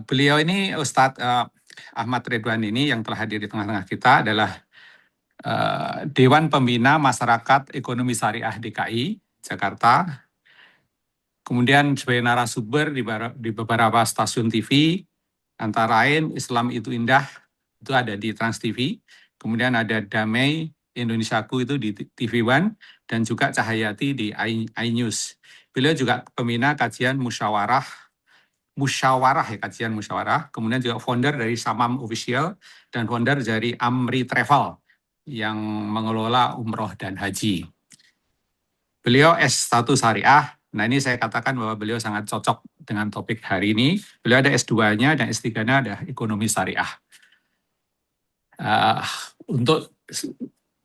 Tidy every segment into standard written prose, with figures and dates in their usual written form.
Beliau ini Ustadz Ahmad Ridwan ini yang telah hadir di tengah-tengah kita adalah Dewan Pembina Masyarakat Ekonomi Syariah DKI Jakarta. Kemudian sebagai narasumber di beberapa stasiun TV, antara lain Islam Itu Indah, itu ada di Trans TV. Kemudian ada Damai Indonesiaku itu di TV One, dan juga Cahayati di iNews. Beliau juga pembina kajian musyawarah ya, kajian musyawarah. Kemudian juga founder dari Samam Official dan founder dari Amri Travel yang mengelola umroh dan haji. Beliau S1 Syariah. Nah, ini saya katakan bahwa beliau sangat cocok dengan topik hari ini. Beliau ada S2-nya dan S3-nya ada Ekonomi Syariah. Untuk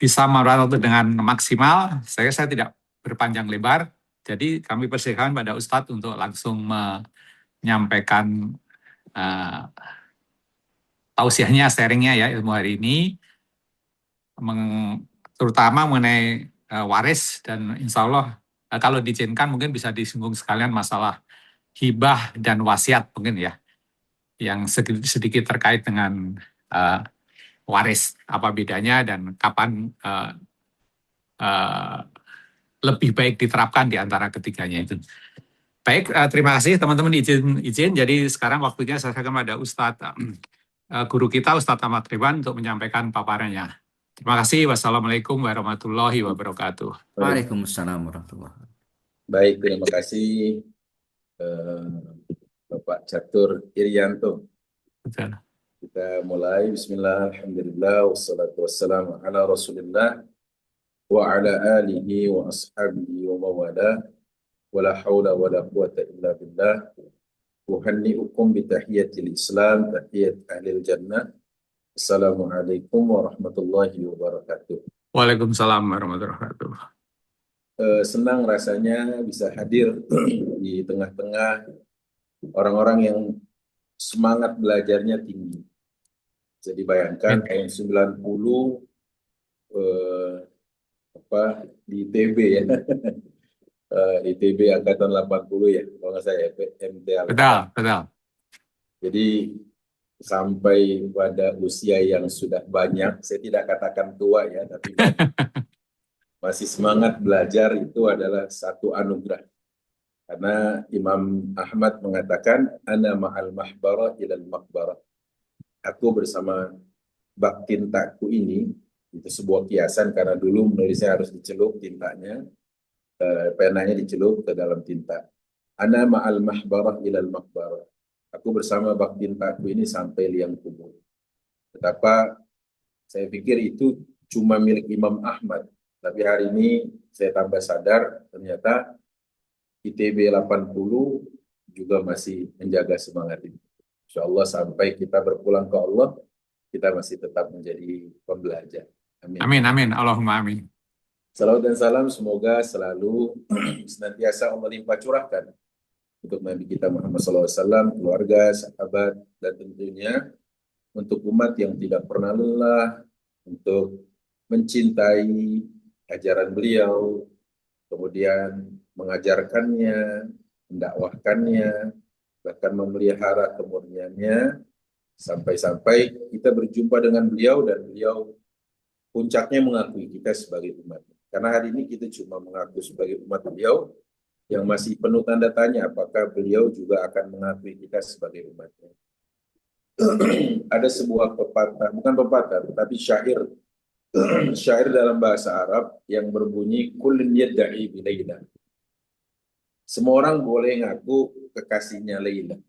bisa merawat dengan maksimal, saya tidak berpanjang lebar. Jadi kami persilakan pada Ustadz untuk langsung menyampaikan tausiahnya, sharingnya ya ilmu hari ini, terutama mengenai waris, dan insya Allah kalau diizinkan mungkin bisa disinggung sekalian masalah hibah dan wasiat mungkin ya, yang sedikit terkait dengan waris, apa bedanya dan kapan lebih baik diterapkan di antara ketiganya itu. Baik, terima kasih teman-teman, izin. Jadi sekarang waktunya saya akan pada Ustadz guru kita Ustadz Ahmad Ridwan untuk menyampaikan paparannya. Terima kasih. Wassalamualaikum warahmatullahi wabarakatuh. Waalaikumsalam warahmatullahi wabarakatuh. Baik, terima kasih Bapak Catur Irianto. Betul. Kita mulai. Bismillah, alhamdulillah, wassalatu wassalamu ala rasulillah wa ala alihi wa ashabihi wa mawala wa la hawla wa la quwata illa billah. Uhanni'ukum bitahiyatil Islam, tahiyat ahlil jannah. Assalamualaikum warahmatullahi wabarakatuh. Waalaikumsalam warahmatullahi wabarakatuh. Senang rasanya bisa hadir di tengah-tengah orang-orang yang semangat belajarnya tinggi. Jadi bayangkan tahun 90 di ITB ya. ITB angkatan 80 ya, kalau nggak saya MT. Betul. Jadi sampai pada usia yang sudah banyak, saya tidak katakan tua ya, tapi masih semangat belajar, itu adalah satu anugerah. Karena Imam Ahmad mengatakan, ana ma'al mahbarah ilal maqbarah. Aku bersama bak tintaku ini, itu sebuah kiasan karena dulu menulisnya harus dicelup tintanya, penanya dicelup ke dalam tinta. Ana ma'al mahbarah ilal maqbarah. Aku bersama bak tintaku ini sampai liang kubur. Betapa saya pikir itu cuma milik Imam Ahmad. Tapi hari ini saya tambah sadar, ternyata ITB 80 juga masih menjaga semangat ini. Insya Allah sampai kita berpulang ke Allah, kita masih tetap menjadi pembelajar. Amin. Amin. Allahumma amin. Salawat dan salam semoga selalu senantiasa Allah limpah curahkan untuk Nabi kita Muhammad SAW, keluarga, sahabat, dan tentunya untuk umat yang tidak pernah lelah untuk mencintai ajaran beliau, kemudian mengajarkannya, mendakwahkannya, bahkan memelihara kemurniannya, sampai-sampai kita berjumpa dengan beliau dan beliau puncaknya mengakui kita sebagai umat. Karena hari ini kita cuma mengaku sebagai umat beliau, yang masih penuh tanda tanya apakah beliau juga akan mengakui kita sebagai umatnya. Ada sebuah pepatah, bukan pepatah, tapi syair dalam bahasa Arab yang berbunyi kullun yadda'i bi Laila. Semua orang boleh ngaku kekasihnya Laila.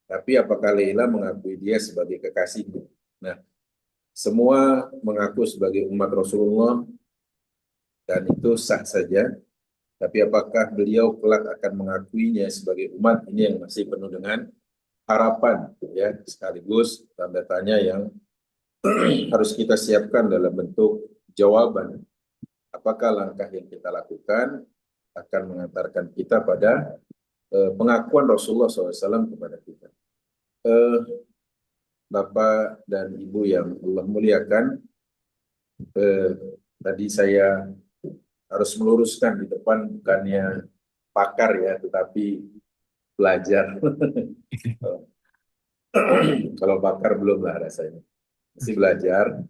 Tapi apakah Laila mengakui dia sebagai kekasihnya? Nah, semua mengaku sebagai umat Rasulullah dan itu sah saja. Tapi apakah beliau kelak akan mengakuinya sebagai umat, ini yang masih penuh dengan harapan ya, sekaligus tanda tanya yang harus kita siapkan dalam bentuk jawaban. Apakah langkah yang kita lakukan akan mengantarkan kita pada pengakuan Rasulullah SAW kepada kita. Bapak dan Ibu yang Allah muliakan, tadi saya harus meluruskan di depan bukannya pakar ya, tetapi belajar. Kalau bakar belum lah rasanya. Masih belajar.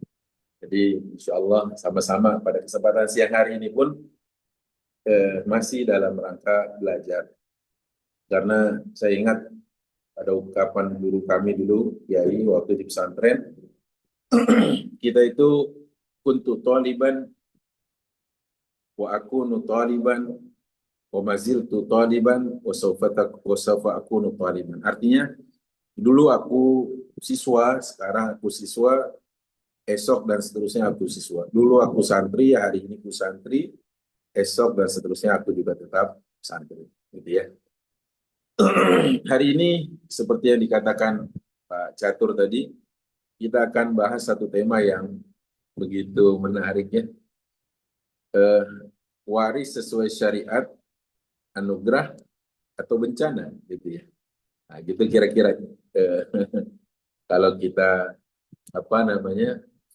Jadi insya Allah sama-sama pada kesempatan siang hari ini pun masih dalam rangka belajar. Karena saya ingat ada ungkapan guru kami dulu, Kiai, waktu di pesantren, kita itu kuntu taliban wa akunu taliban wa maziltu taliban wa sawfa akunu taliban. Artinya, dulu aku siswa, sekarang aku siswa, esok dan seterusnya aku siswa. Dulu aku santri, hari ini aku santri, esok dan seterusnya aku juga tetap santri. Gitu ya. Hari ini, seperti yang dikatakan Pak Catur tadi, kita akan bahas satu tema yang begitu menarik ya. Waris sesuai syariat, anugerah, atau bencana, gitu ya. Nah, gitu kira-kira kalau kita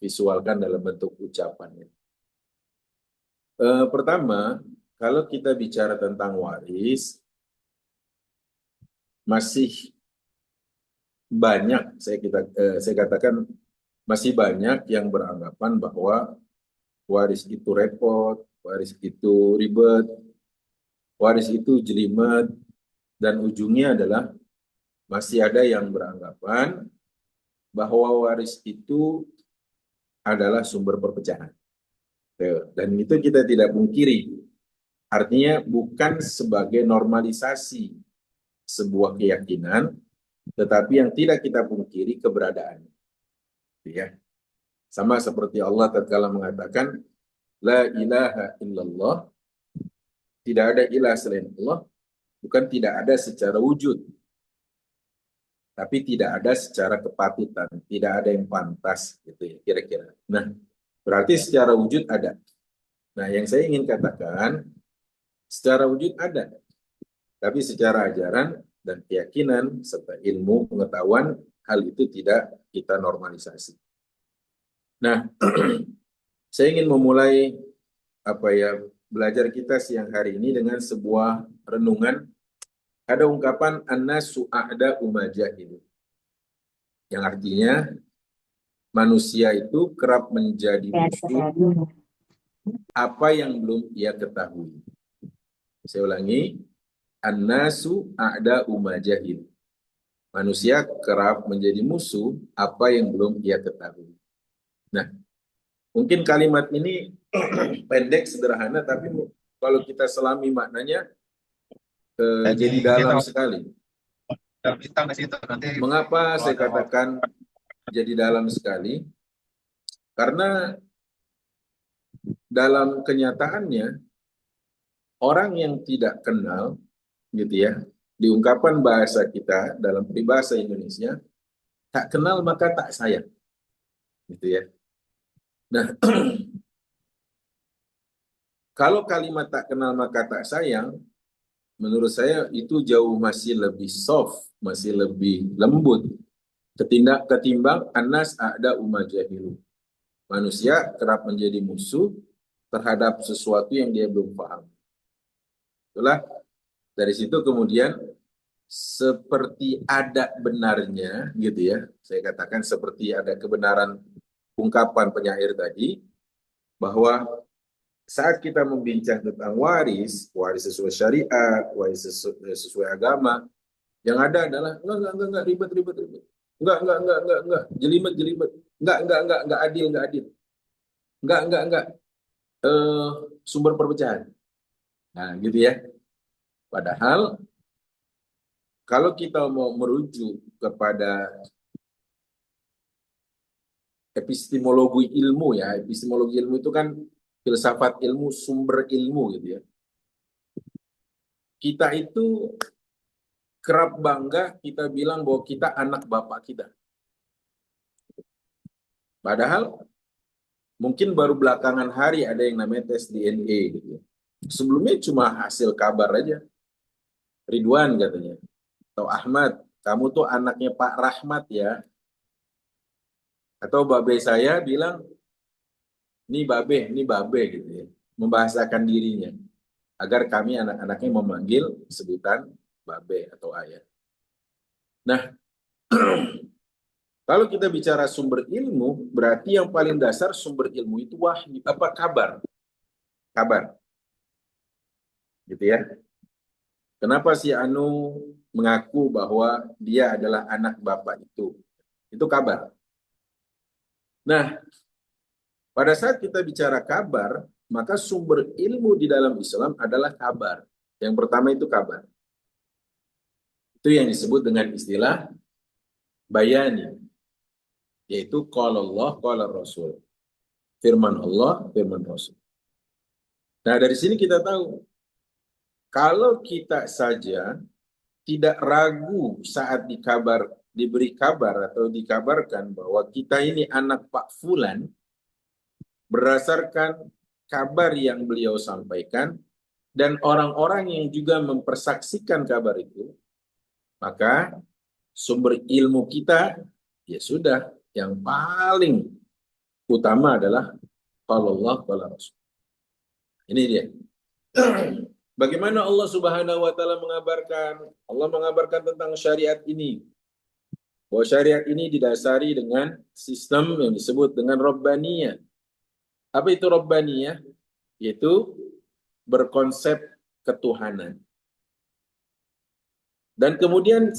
visualkan dalam bentuk ucapan. Pertama, kalau kita bicara tentang waris, masih banyak saya katakan masih banyak yang beranggapan bahwa waris itu repot, waris itu ribet, waris itu jelimet, dan ujungnya adalah masih ada yang beranggapan bahwa waris itu adalah sumber perpecahan. Dan itu kita tidak pungkiri. Artinya bukan sebagai normalisasi sebuah keyakinan, tetapi yang tidak kita pungkiri keberadaan. Ya. Sama seperti Allah tatkala mengatakan, La ilaha illallah, tidak ada ilah selain Allah, bukan tidak ada secara wujud, tapi tidak ada secara kepatutan, tidak ada yang pantas, gitu ya, kira-kira. Nah, berarti secara wujud ada. Nah, yang saya ingin katakan, secara wujud ada, tapi secara ajaran dan keyakinan serta ilmu pengetahuan, hal itu tidak kita normalisasi. Nah, saya ingin memulai belajar kita siang hari ini dengan sebuah renungan. Ada ungkapan an-nasu a'da umajahil, yang artinya manusia itu kerap menjadi musuh apa yang belum ia ketahui. Saya ulangi, an-nasu a'da umajahil. Manusia kerap menjadi musuh apa yang belum ia ketahui. Nah, mungkin kalimat ini pendek, sederhana, tapi kalau kita selami maknanya jadi dalam sekali. Mengapa saya katakan jadi dalam sekali? Karena dalam kenyataannya orang yang tidak kenal, gitu ya, di ungkapan bahasa kita dalam peribahasa Indonesia, tak kenal maka tak sayang, gitu ya. Nah, kalau kalimat tak kenal maka tak sayang, menurut saya itu jauh masih lebih soft, masih lebih lembut ketimbang anas a'da umajahilu. Manusia kerap menjadi musuh terhadap sesuatu yang dia belum paham. Itulah dari situ kemudian seperti ada benarnya, gitu ya. Saya katakan seperti ada kebenaran ungkapan penyair tadi, bahwa saat kita membincang tentang waris sesuai syariat, waris sesuai agama, yang ada adalah enggak ribet. Enggak, jelimet. Enggak adil. Enggak sumber perpecahan. Nah, gitu ya. Padahal kalau kita mau merujuk kepada epistemologi ilmu ya, epistemologi ilmu itu kan filsafat ilmu, sumber ilmu gitu ya. Kita itu kerap bangga kita bilang bahwa kita anak bapak kita. Padahal mungkin baru belakangan hari ada yang namanya tes DNA gitu ya. Sebelumnya cuma hasil kabar aja. Ridwan katanya, atau Ahmad, kamu tuh anaknya Pak Rahmat ya. Atau babe saya bilang, ini babe gitu ya. Membahasakan dirinya. Agar kami anak-anaknya memanggil sebutan babe atau ayah. Nah, Kalau kita bicara sumber ilmu, berarti yang paling dasar sumber ilmu itu wahyu, apa kabar, kabar, gitu ya. Kenapa si Anu mengaku bahwa dia adalah anak bapak itu? Itu kabar. Nah, pada saat kita bicara kabar, maka sumber ilmu di dalam Islam adalah kabar. Yang pertama itu kabar. Itu yang disebut dengan istilah bayani, yaitu qala Allah, qala Rasul. Firman Allah, firman Rasul. Nah, dari sini kita tahu, kalau kita saja tidak ragu saat diberi kabar atau dikabarkan bahwa kita ini anak Pak Fulan, berdasarkan kabar yang beliau sampaikan, dan orang-orang yang juga mempersaksikan kabar itu, maka sumber ilmu kita, ya sudah, yang paling utama adalah qala Allah, qala Rasul. Ini dia. Bagaimana Allah Subhanahu wa taala mengabarkan? Allah mengabarkan tentang syariat ini. Bahwa syariat ini didasari dengan sistem yang disebut dengan Rabbaniyah. Apa itu Rabbaniyah? Yaitu berkonsep ketuhanan. Dan kemudian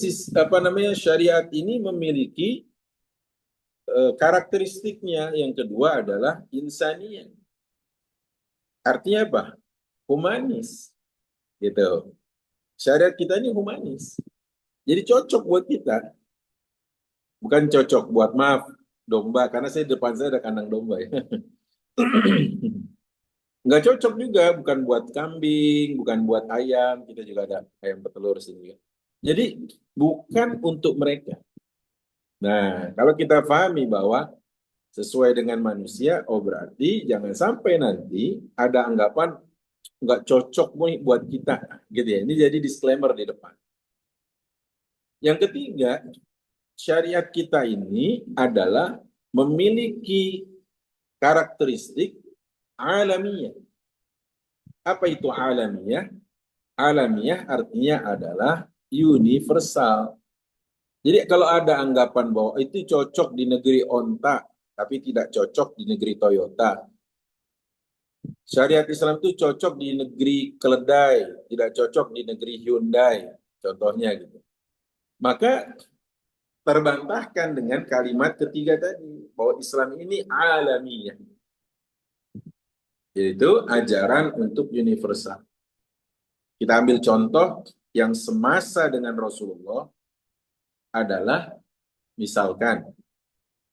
syariat ini memiliki karakteristiknya. Yang kedua adalah insaniyah. Artinya apa? Humanis. Gitu. Syariat kita ini humanis. Jadi cocok buat kita. Bukan cocok buat, maaf, domba, karena depan saya ada kandang domba ya. Nggak cocok juga, bukan buat kambing, bukan buat ayam, kita juga ada ayam petelur sini. Jadi bukan untuk mereka. Nah, kalau kita pahami bahwa sesuai dengan manusia, oh berarti jangan sampai nanti ada anggapan nggak cocok buat kita, gitu ya. Ini jadi disclaimer di depan. Yang ketiga, syariat kita ini adalah memiliki karakteristik alamiah. Apa itu alamiah? Alamiah artinya adalah universal. Jadi kalau ada anggapan bahwa itu cocok di negeri onta, tapi tidak cocok di negeri Toyota. Syariat Islam itu cocok di negeri keledai, tidak cocok di negeri Hyundai, contohnya gitu. Maka terbantahkan dengan kalimat ketiga tadi, bahwa Islam ini alamiah. Yaitu ajaran untuk universal. Kita ambil contoh yang semasa dengan Rasulullah adalah misalkan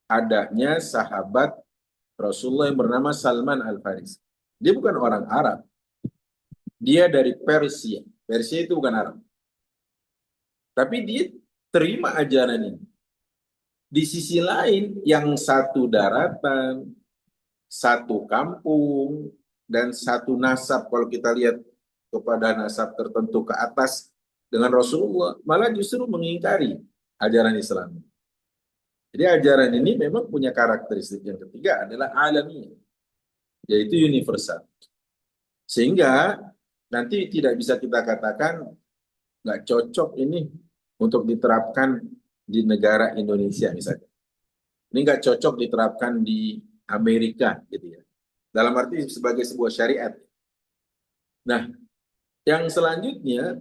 adanya sahabat Rasulullah yang bernama Salman Al-Farisi. Dia bukan orang Arab. Dia dari Persia. Persia itu bukan Arab. Tapi dia terima ajaran ini. Di sisi lain, yang satu daratan, satu kampung, dan satu nasab, kalau kita lihat kepada nasab tertentu ke atas dengan Rasulullah, malah justru mengingkari ajaran Islam. Jadi ajaran ini memang punya karakteristik yang ketiga adalah alamiah, yaitu universal. Sehingga nanti tidak bisa kita katakan nggak cocok ini untuk diterapkan di negara Indonesia misalnya. Ini nggak cocok diterapkan di Amerika gitu ya. Dalam arti sebagai sebuah syariat. Nah, yang selanjutnya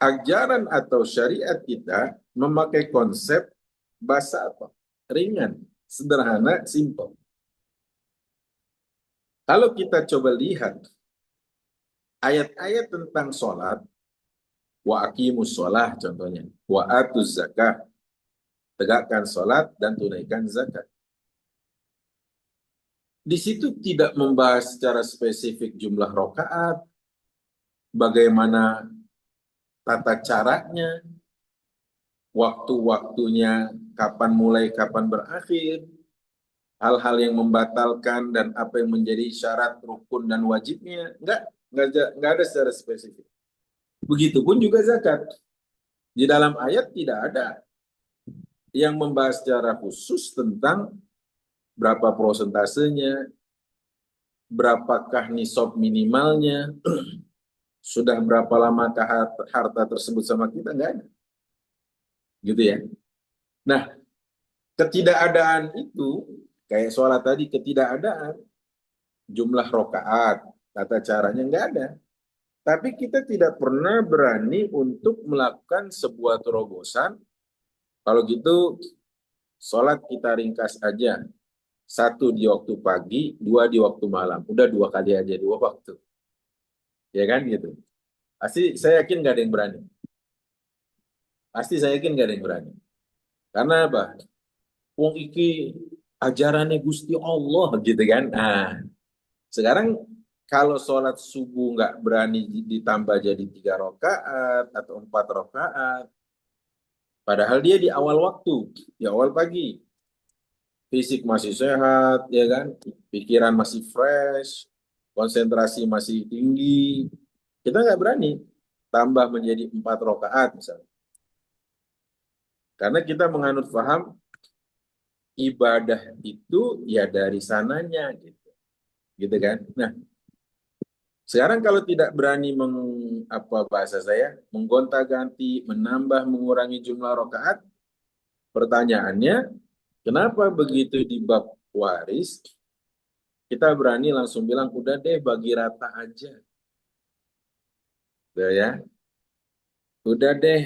ajaran atau syariat kita memakai konsep bahasa apa? Ringan, sederhana, simple. Kalau kita coba lihat ayat-ayat tentang sholat, wa aqimus sholah contohnya, wa atuz zakah, tegakkan sholat dan tunaikan zakat. Di situ tidak membahas secara spesifik jumlah rakaat, bagaimana tata caranya, waktu-waktunya, kapan mulai, kapan berakhir, hal-hal yang membatalkan dan apa yang menjadi syarat rukun dan wajibnya, enggak ada secara spesifik. Begitupun juga zakat. Di dalam ayat tidak ada yang membahas secara khusus tentang berapa prosentasenya, berapakah nisab minimalnya, sudah berapa lamakah harta tersebut sama kita, enggak ada. Gitu ya. Nah, Ketidakadaan itu, kayak sholat tadi, ketidakadaan jumlah rokaat, tata caranya nggak ada. Tapi kita tidak pernah berani untuk melakukan sebuah terobosan. Kalau gitu, sholat kita ringkas aja. Satu di waktu pagi, dua di waktu malam. Udah 2 kali aja, 2 waktu. Ya kan gitu. Pasti saya yakin nggak ada yang berani. Pasti saya yakin nggak ada yang berani. Karena apa? Wong iki ajarannya Gusti Allah gitu kan. Nah, sekarang kalau sholat subuh nggak berani ditambah jadi 3 rakaat atau 4 rakaat, padahal dia di awal waktu, di awal pagi, fisik masih sehat, ya kan, pikiran masih fresh, konsentrasi masih tinggi, kita nggak berani tambah menjadi 4 rakaat misalnya, karena kita menganut paham ibadah itu ya dari sananya gitu kan. Nah, sekarang kalau tidak berani apa bahasa saya, menggonta-ganti, menambah, mengurangi jumlah rakaat, pertanyaannya, kenapa begitu di bab waris kita berani langsung bilang udah deh bagi rata aja, udah ya, udah deh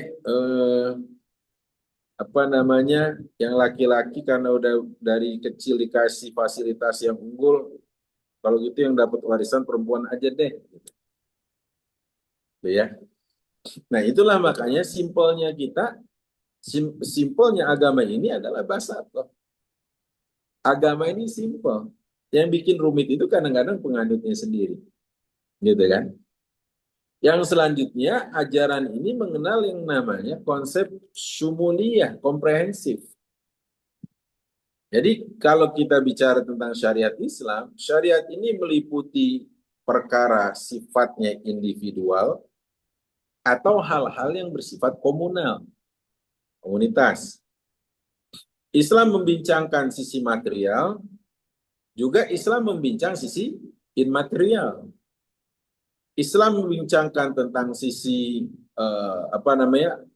apa namanya, yang laki-laki karena udah dari kecil dikasih fasilitas yang unggul, kalau gitu yang dapat warisan perempuan aja deh, gitu ya. Nah itulah makanya simpelnya kita. Simpelnya agama ini adalah basato. Agama ini simpel. Yang bikin rumit itu kadang-kadang penganutnya sendiri. Gitu kan? Yang selanjutnya, ajaran ini mengenal yang namanya konsep syumuliyah, komprehensif. Jadi kalau kita bicara tentang syariat ini meliputi perkara sifatnya individual atau hal-hal yang bersifat komunal, komunitas. Islam membincangkan sisi material, juga Islam membincang sisi immaterial. Islam membincangkan tentang sisi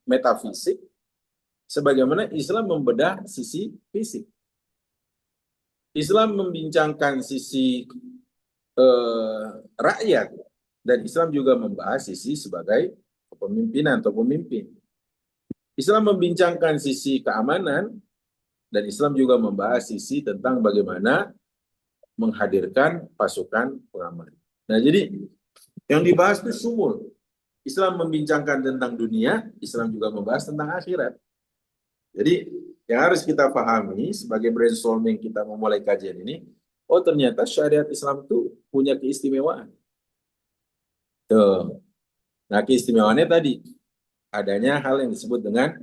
metafisik, sebagaimana Islam membedah sisi fisik. Islam membincangkan sisi rakyat, dan Islam juga membahas sisi sebagai kepemimpinan atau pemimpin. Islam membincangkan sisi keamanan, dan Islam juga membahas sisi tentang bagaimana menghadirkan pasukan pengaman. Nah, jadi yang dibahas itu sumul. Islam membincangkan tentang dunia, Islam juga membahas tentang akhirat. Jadi yang harus kita pahami sebagai brainstorming kita memulai kajian ini, oh ternyata syariat Islam itu punya keistimewaan. Tuh. Nah, keistimewaannya tadi adanya hal yang disebut dengan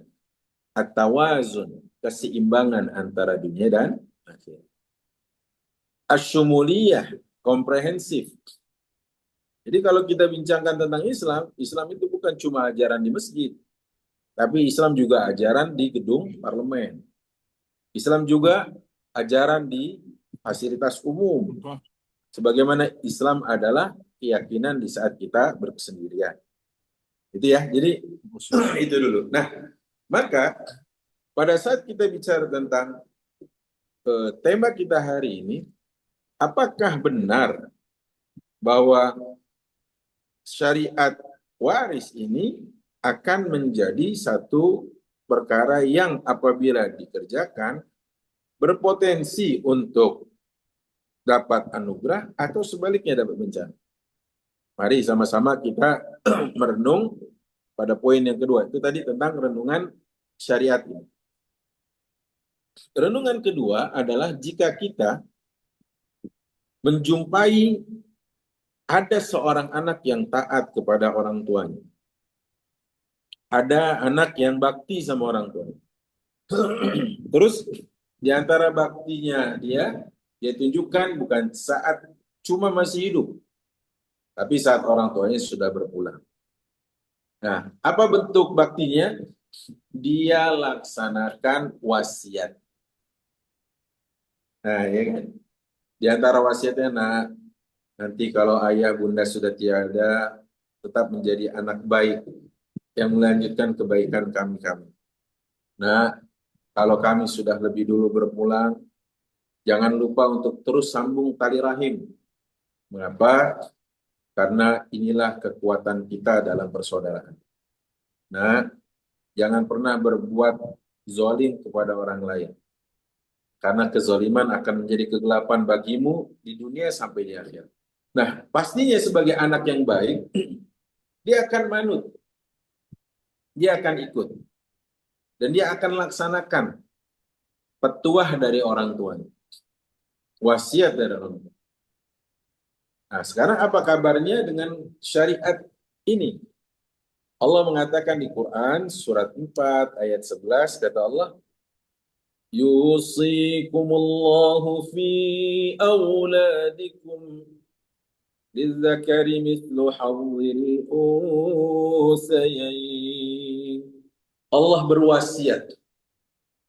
at-tawazun, keseimbangan antara dunia dan akhirat. Asyumuliyah, komprehensif. Jadi kalau kita bincangkan tentang Islam, Islam itu bukan cuma ajaran di masjid, tapi Islam juga ajaran di gedung parlemen. Islam juga ajaran di fasilitas umum. Sebagaimana Islam adalah keyakinan di saat kita berkesendirian. Itu ya, jadi itu dulu. Nah, maka pada saat kita bicara tentang tema kita hari ini, apakah benar bahwa syariat waris ini akan menjadi satu perkara yang apabila dikerjakan berpotensi untuk dapat anugerah atau sebaliknya dapat bencana. Mari sama-sama kita merenung pada poin yang kedua. Itu tadi tentang renungan syariat ini. Renungan kedua adalah jika kita menjumpai ada seorang anak yang taat kepada orang tuanya. Ada anak yang bakti sama orang tuanya. Terus di antara baktinya dia tunjukkan bukan saat cuma masih hidup, tapi saat orang tuanya sudah berpulang. Nah, apa bentuk baktinya? Dia laksanakan wasiat. Nah, ya kan? Di antara wasiatnya, nah, nanti kalau ayah bunda sudah tiada, tetap menjadi anak baik yang melanjutkan kebaikan kami. Nah, Kalau kami sudah lebih dulu berpulang, jangan lupa untuk terus sambung tali rahim. Mengapa? Karena inilah kekuatan kita dalam persaudaraan. Nah, jangan pernah berbuat zalim kepada orang lain. Karena kezaliman akan menjadi kegelapan bagimu di dunia sampai di akhirat. Nah, pastinya sebagai anak yang baik, dia akan manut, dia akan ikut, dan dia akan laksanakan petuah dari orang tuanya, wasiat dari orang tua. Nah, sekarang apa kabarnya dengan syariat ini? Allah mengatakan di Quran surat 4 ayat 11, kata Allah, Yusikumullahu fi awladikum lizzakari mithlu hawzil unsayayn. Allah berwasiat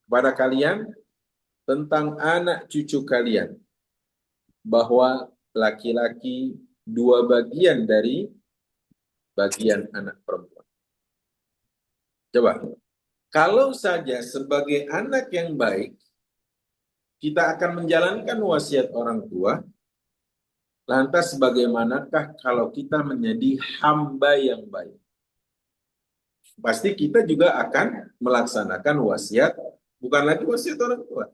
kepada kalian tentang anak cucu kalian bahwa laki-laki dua bagian dari bagian anak perempuan. Coba, kalau saja sebagai anak yang baik, kita akan menjalankan wasiat orang tua, lantas bagaimanakah kalau kita menjadi hamba yang baik? Pasti kita juga akan melaksanakan wasiat, bukan lagi wasiat orang tua,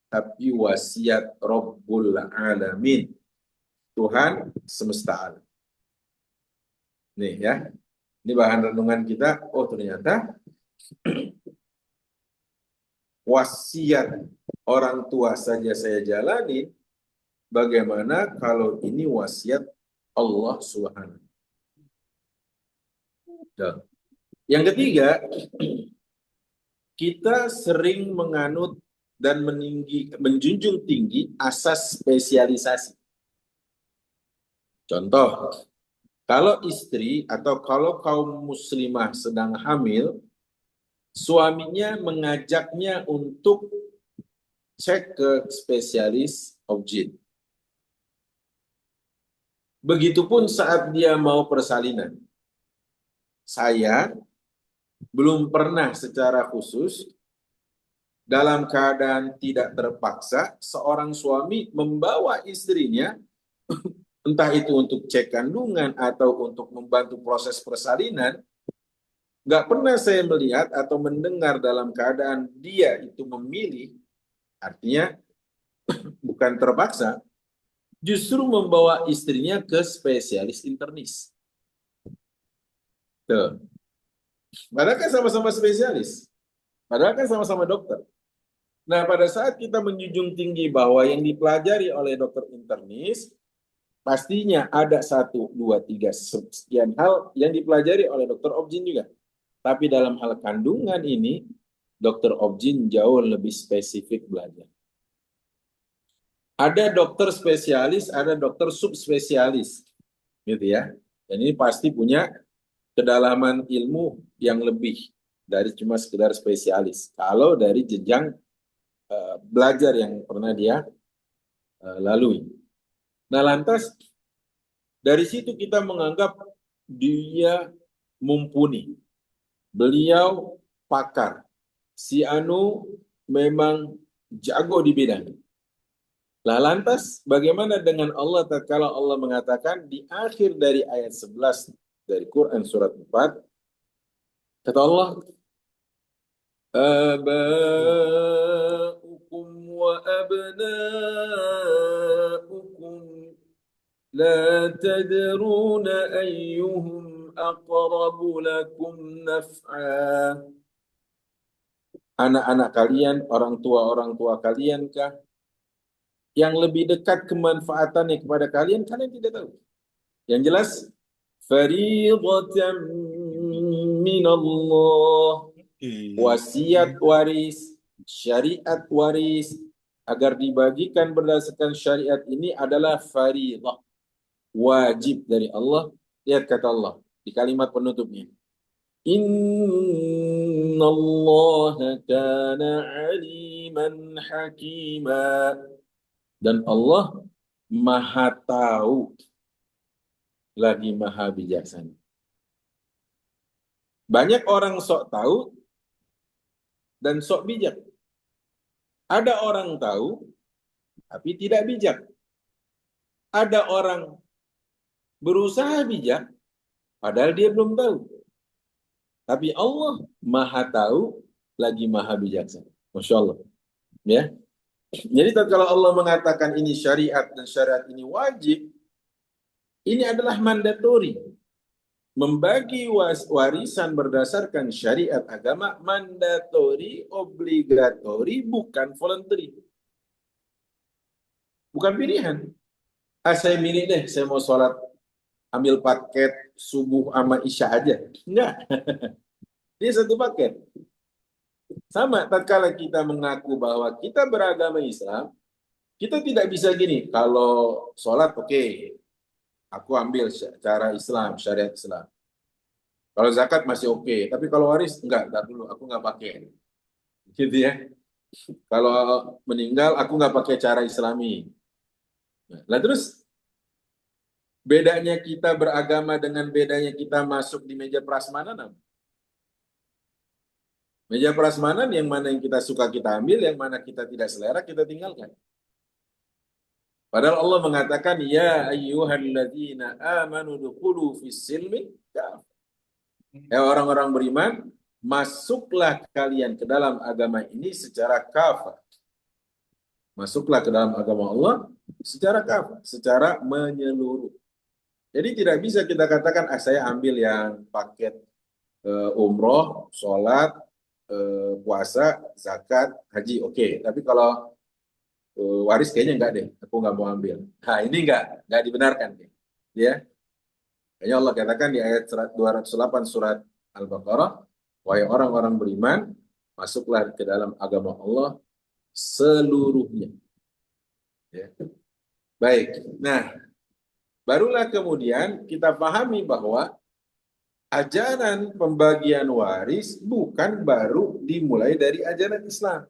tapi wasiat Rabbul Alamin, Tuhan semesta alam. Nih ya, ini bahan renungan kita. Oh ternyata wasiat orang tua saja saya jalani, bagaimana kalau ini wasiat Allah Subhanahu. Yang ketiga, kita sering menganut dan menjunjung tinggi asas spesialisasi. Contoh, kalau istri atau kalau kaum muslimah sedang hamil, suaminya mengajaknya untuk cek ke spesialis OB-GYN. Begitupun saat dia mau persalinan. Saya belum pernah secara khusus dalam keadaan tidak terpaksa seorang suami membawa istrinya entah itu untuk cek kandungan atau untuk membantu proses persalinan. Nggak pernah saya melihat atau mendengar dalam keadaan dia itu memilih, artinya bukan terpaksa, justru membawa istrinya ke spesialis internis. Tuh. Padahal kan sama-sama spesialis. Padahal kan sama-sama dokter. Nah, pada saat kita menjunjung tinggi bahwa yang dipelajari oleh dokter internis, pastinya ada 1, 2, 3, sekian hal yang dipelajari oleh dokter OB-GYN juga. Tapi dalam hal kandungan ini, dokter OB-GYN jauh lebih spesifik belajar. Ada dokter spesialis, ada dokter subspesialis. Gitu ya. Dan ini pasti punya kedalaman ilmu yang lebih dari cuma sekedar spesialis. Kalau dari jenjang belajar yang pernah dia lalui. Nah, lantas dari situ kita menganggap dia mumpuni. Beliau pakar. Si Anu memang jago di bidang. Lah lantas bagaimana dengan Allah tatkala Allah mengatakan di akhir dari ayat 11 dari Quran surat 4, kata Allah, abaukum wa abnaukum la tadruna ayyuhum aqrabu lakum naf'a. Anak-anak kalian, orang tua kalian kah yang lebih dekat kemanfaatannya kepada kalian, kalian tidak tahu. Yang jelas, fariidatan minallah, wasiat waris, syariat waris, agar dibagikan berdasarkan syariat ini adalah fariidah, wajib dari Allah. Lihat kata Allah di kalimat penutupnya. Innallaha kana aliman hakima. Dan Allah maha tahu lagi maha bijaksana. Banyak orang sok tahu dan sok bijak. Ada orang tahu, tapi tidak bijak. Ada orang berusaha bijak, padahal dia belum tahu. Tapi Allah maha tahu, lagi maha bijaksana. Masya Allah. Ya. Jadi kalau Allah mengatakan ini syariat dan syariat ini wajib, ini adalah mandatori. Membagi warisan berdasarkan syariat agama mandatori, obligatori, bukan voluntary. Bukan pilihan. Saya milih deh, saya mau sholat ambil paket subuh sama isya aja. Enggak. Dia satu paket. Sama, tatkala kita mengaku bahwa kita beragama Islam, kita tidak bisa gini, kalau sholat oke, aku ambil cara Islam, syariat Islam. Kalau zakat masih oke, tapi kalau waris enggak dulu, aku nggak pakai. Gitu ya. Kalau meninggal, aku nggak pakai cara Islami. Nah, terus bedanya kita beragama dengan bedanya kita masuk di meja prasmanan apa? Meja prasmanan yang mana yang kita suka kita ambil, yang mana kita tidak selera kita tinggalkan. Padahal Allah mengatakan, ya ayyuhalladzina amanu dukhulu fis silmi kafah. Ya orang-orang beriman, masuklah kalian ke dalam agama ini secara kafah. Masuklah ke dalam agama Allah secara kafah, secara menyeluruh. Jadi tidak bisa kita katakan, saya ambil yang paket umroh, sholat, puasa, zakat, haji, oke. Tapi kalau waris kayaknya enggak deh, aku nggak mau ambil. Nah ini enggak dibenarkan. Ya. Kayaknya Allah katakan di ayat 208 surat Al-Baqarah, wahai orang-orang beriman, masuklah ke dalam agama Allah seluruhnya. Ya. Baik, nah barulah kemudian kita pahami bahwa ajaran pembagian waris bukan baru dimulai dari ajaran Islam.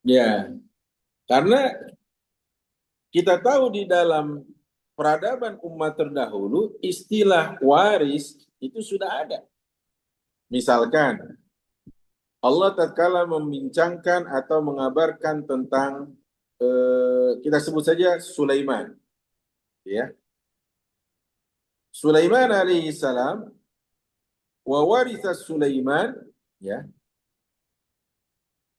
Ya, karena kita tahu di dalam peradaban umat terdahulu istilah waris itu sudah ada. Misalkan Allah tatkala membincangkan atau mengabarkan tentang kita sebut saja Sulaiman, ya. Sulaiman alaihi salam wa waritha Sulaiman, ya.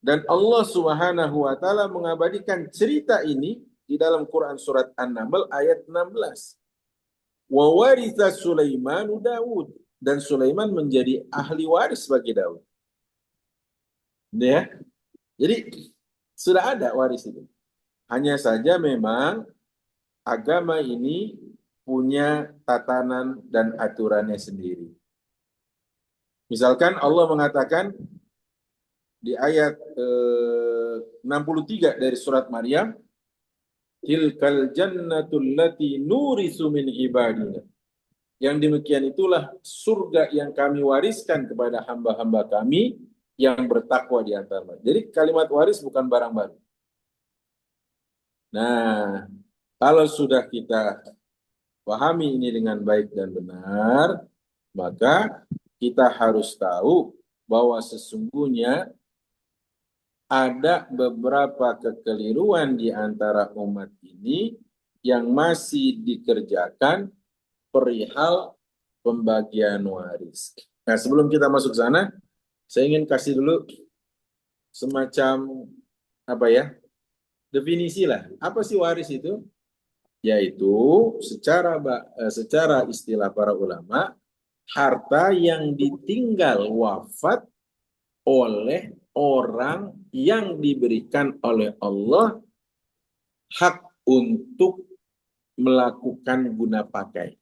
Dan Allah Subhanahu wa taala mengabadikan cerita ini di dalam Quran surat An-Naml ayat 16. Wa waritha Sulaiman Daud, dan Sulaiman menjadi ahli waris bagi Daud. Ya. Jadi sudah ada waris itu. Hanya saja memang agama ini punya tatanan dan aturannya sendiri. Misalkan Allah mengatakan di ayat 63 dari surat Maryam, tilkal jannatul lati nurisu min ibadina. Yang demikian itulah surga yang kami wariskan kepada hamba-hamba kami yang bertakwa di antara mereka. Jadi kalimat waris bukan barang baru. Nah, kalau sudah kita pahami ini dengan baik dan benar, maka kita harus tahu bahwa sesungguhnya ada beberapa kekeliruan di antara umat ini yang masih dikerjakan perihal pembagian waris. Nah, sebelum kita masuk sana, saya ingin kasih dulu semacam definisi lah. Apa sih waris itu? Yaitu secara istilah para ulama, harta yang ditinggal wafat oleh orang yang diberikan oleh Allah hak untuk melakukan guna pakai.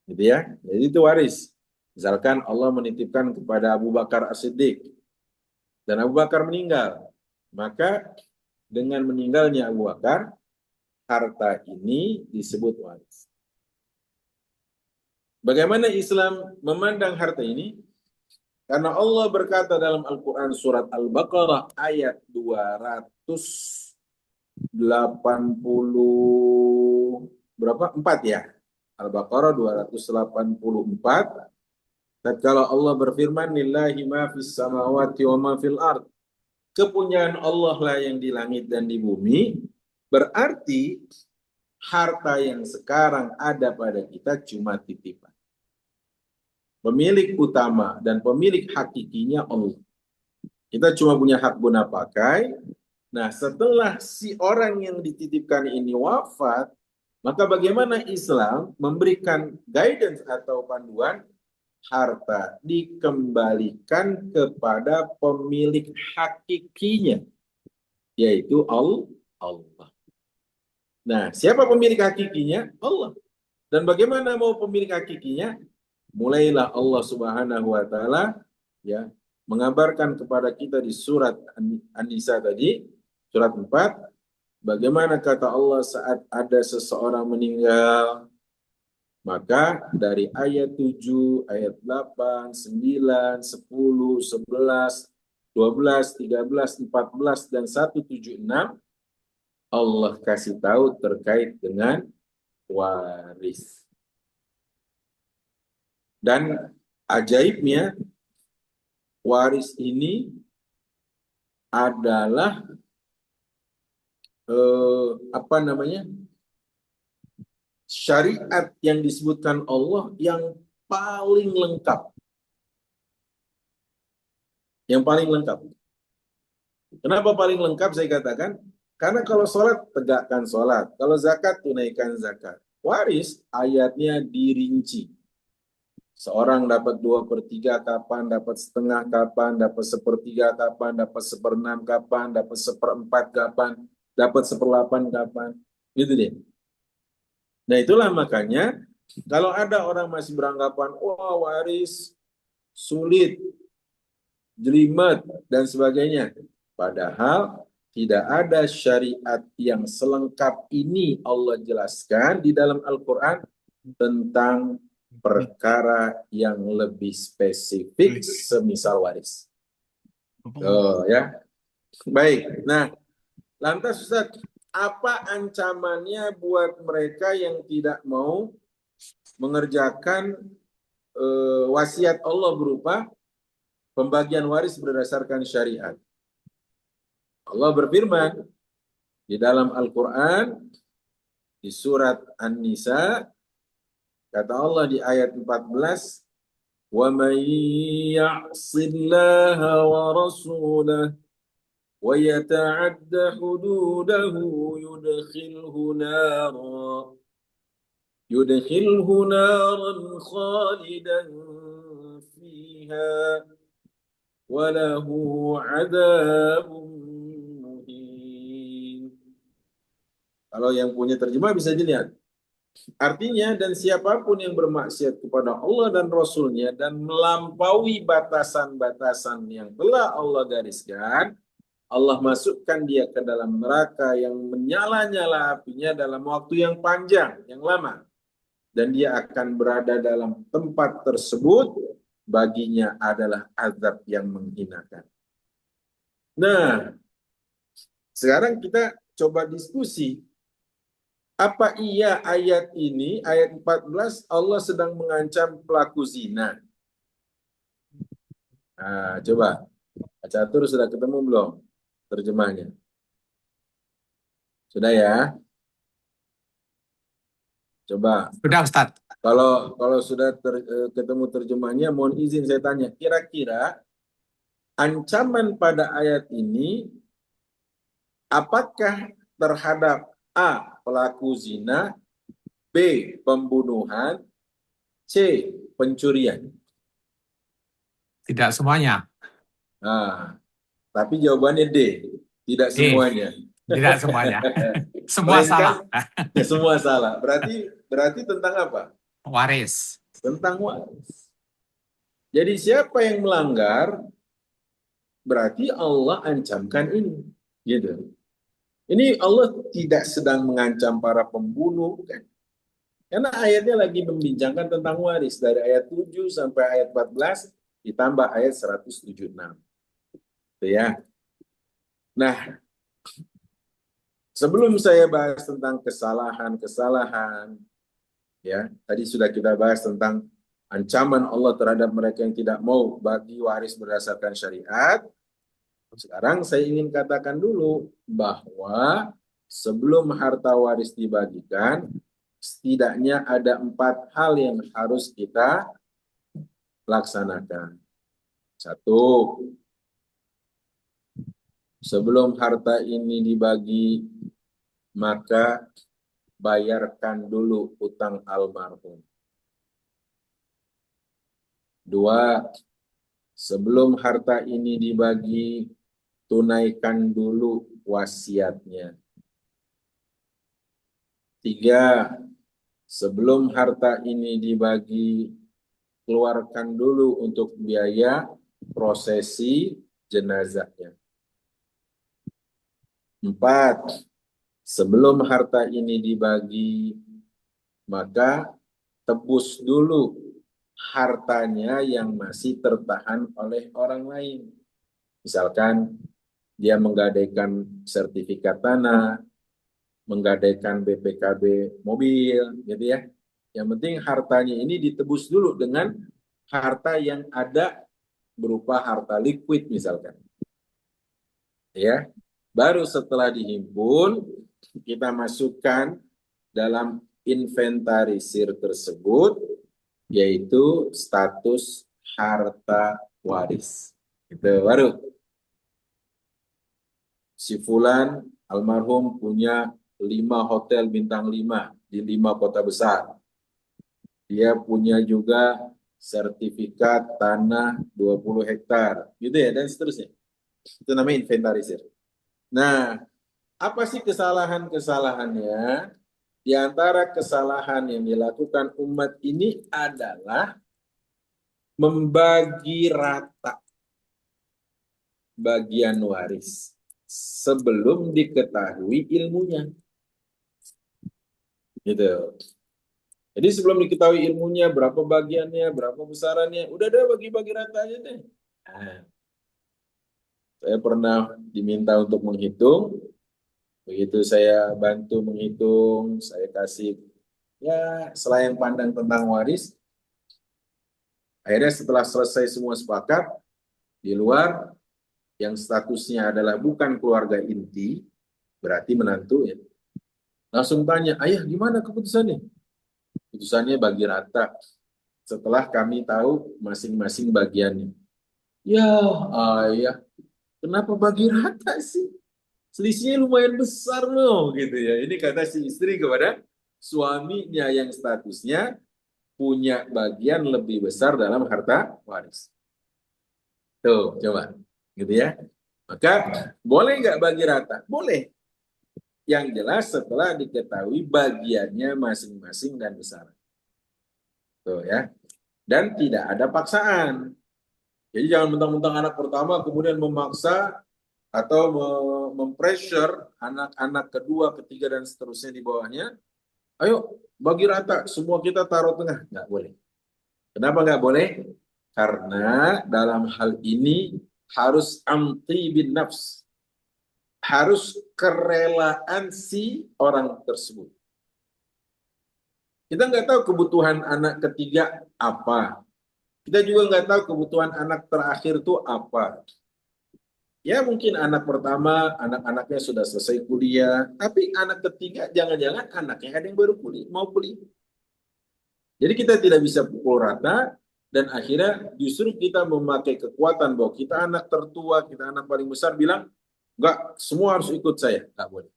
Gitu ya. Jadi itu waris. Misalkan Allah menitipkan kepada Abu Bakar As-Siddiq dan Abu Bakar meninggal, maka dengan meninggalnya Abu Bakar, harta ini disebut waris. Bagaimana Islam memandang harta ini? Karena Allah berkata dalam Al-Quran surat Al-Baqarah ayat 280 berapa? 4 ya. Al-Baqarah 284. Tatkala Allah berfirman, lillahi ma fis samawati wa ma fil ard. Kepunyaan Allah lah yang di langit dan di bumi, berarti harta yang sekarang ada pada kita cuma titipan. Pemilik utama dan pemilik hakikinya Allah. Kita cuma punya hak guna pakai. Nah, setelah si orang yang dititipkan ini wafat, maka bagaimana Islam memberikan guidance atau panduan? Harta dikembalikan kepada pemilik hakikinya, yaitu Allah. Nah, siapa pemilik hakikinya? Allah. Dan bagaimana mau pemilik hakikinya? Mulailah Allah Subhanahu wa taala ya mengabarkan kepada kita di surat An-Nisa tadi, surat 4, bagaimana kata Allah saat ada seseorang meninggal, maka dari ayat 7, ayat 8, 9, 10, 11, 12, 13, 14, dan 176, Allah kasih tahu terkait dengan waris. Dan ajaibnya, waris ini adalah syariat yang disebutkan Allah yang paling lengkap. Yang paling lengkap. Kenapa paling lengkap saya katakan? Karena kalau sholat, tegakkan sholat. Kalau zakat, tunaikan zakat. Waris, ayatnya dirinci. Seorang dapat 2/3 kapan, dapat setengah kapan, dapat 1/3 kapan, dapat 1/6 kapan, dapat 1/4 kapan, dapat 1/8 kapan. Gitu deh. Nah itulah makanya kalau ada orang masih beranggapan, wah waris sulit, jelimet, dan sebagainya. Padahal tidak ada syariat yang selengkap ini Allah jelaskan di dalam Al-Quran tentang perkara yang lebih spesifik semisal waris. Oh ya, baik. Nah, lantas Ustaz, apa ancamannya buat mereka yang tidak mau mengerjakan wasiat Allah berupa pembagian waris berdasarkan syariat? Allah berfirman di dalam Al-Quran di surat An-Nisa, kata Allah di ayat 14, وَمَنْ يَعْصِ اللَّهَ وَرَسُولَهُ وَيَتَعَدَّ حُدُودَهُ يُدْخِلْهُ نَارًا خَالِدًا فِيهَا وَلَهُ عَذَابٌ مُهِينٌ. Kalau yang punya terjemah bisa dilihat. Artinya, dan siapapun yang bermaksiat kepada Allah dan Rasulnya dan melampaui batasan-batasan yang telah Allah gariskan, Allah masukkan dia ke dalam neraka yang menyala-nyala apinya dalam waktu yang panjang, yang lama. Dan dia akan berada dalam tempat tersebut, baginya adalah azab yang menghinakan. Nah, sekarang kita coba diskusi. Apa iya ayat ini, ayat 14, Allah sedang mengancam pelaku zina? Nah, coba. Catur sudah ketemu belum terjemahnya? Sudah ya? Coba. Sudah Ustadz. Kalau sudah ketemu terjemahnya, mohon izin saya tanya. Kira-kira ancaman pada ayat ini, apakah terhadap A, pelaku zina, B, pembunuhan, C, pencurian? Tidak semuanya. Nah, tapi jawabannya D, tidak semuanya. Tidak semuanya. Semua salah. Semua salah. Berarti tentang apa? Waris. Tentang waris. Jadi siapa yang melanggar, berarti Allah ancamkan ini. Gitu. Ini Allah tidak sedang mengancam para pembunuh, bukan? Karena ayatnya lagi membincangkan tentang waris dari ayat 7 sampai ayat 14 ditambah ayat 176. Itu ya. Nah, sebelum saya bahas tentang kesalahan-kesalahan, ya, tadi sudah kita bahas tentang ancaman Allah terhadap mereka yang tidak mau bagi waris berdasarkan syariat. Sekarang saya ingin katakan dulu bahwa sebelum harta waris dibagikan, setidaknya ada 4 hal yang harus kita laksanakan. 1, sebelum harta ini dibagi, maka bayarkan dulu utang almarhum. 2, sebelum harta ini dibagi, tunaikan dulu wasiatnya. 3, sebelum harta ini dibagi, keluarkan dulu untuk biaya prosesi jenazahnya. 4, sebelum harta ini dibagi, maka tebus dulu hartanya yang masih tertahan oleh orang lain. Misalkan dia menggadaikan sertifikat tanah, menggadaikan BPKB mobil, gitu ya. Yang penting hartanya ini ditebus dulu dengan harta yang ada berupa harta liquid misalkan. Ya. Baru setelah dihimpun, kita masukkan dalam inventarisir tersebut, yaitu status harta waris. Itu baru. Si Fulan almarhum punya 5 hotel bintang 5 di 5 kota besar. Dia punya juga sertifikat tanah 20 hektar, gitu ya, dan seterusnya. Itu namanya inventarisir. Nah, apa sih kesalahan-kesalahannya? Di antara kesalahan yang dilakukan umat ini adalah membagi rata bagian waris sebelum diketahui ilmunya. Gitu. Jadi sebelum diketahui ilmunya, berapa bagiannya, berapa besarannya, udah ada bagi-bagi rata aja deh. Nah, saya pernah diminta untuk menghitung. Begitu saya bantu menghitung, saya kasih ya selain pandang tentang waris. Akhirnya setelah selesai semua sepakat, di luar yang statusnya adalah bukan keluarga inti, berarti menantu ya. Langsung tanya, ayah gimana keputusannya? Keputusannya bagi rata. Setelah kami tahu masing-masing bagiannya. Ya ayah, kenapa bagi rata sih? Selisihnya lumayan besar loh gitu ya. Ini kata si istri kepada suaminya yang statusnya punya bagian lebih besar dalam harta waris. Tuh, coba. Gitu ya. Maka boleh nggak bagi rata? Boleh. Yang jelas setelah diketahui bagiannya masing-masing dan besar. Tuh ya. Dan tidak ada paksaan. Jadi jangan mentang-mentang anak pertama kemudian memaksa atau mempressure anak-anak kedua, ketiga, dan seterusnya di bawahnya. Ayo bagi rata, semua kita taruh tengah. Nggak boleh. Kenapa nggak boleh? Karena dalam hal ini harus amti bin nafs. Harus kerelaan si orang tersebut. Kita nggak tahu kebutuhan anak ketiga apa. Kita juga nggak tahu kebutuhan anak terakhir itu apa. Ya mungkin anak pertama, anak-anaknya sudah selesai kuliah, tapi anak ketiga jangan-jangan anaknya ada yang baru mau kuliah. Jadi kita tidak bisa pukul rata, dan akhirnya justru kita memakai kekuatan bahwa kita anak tertua, kita anak paling besar, bilang, enggak, semua harus ikut saya. Enggak boleh.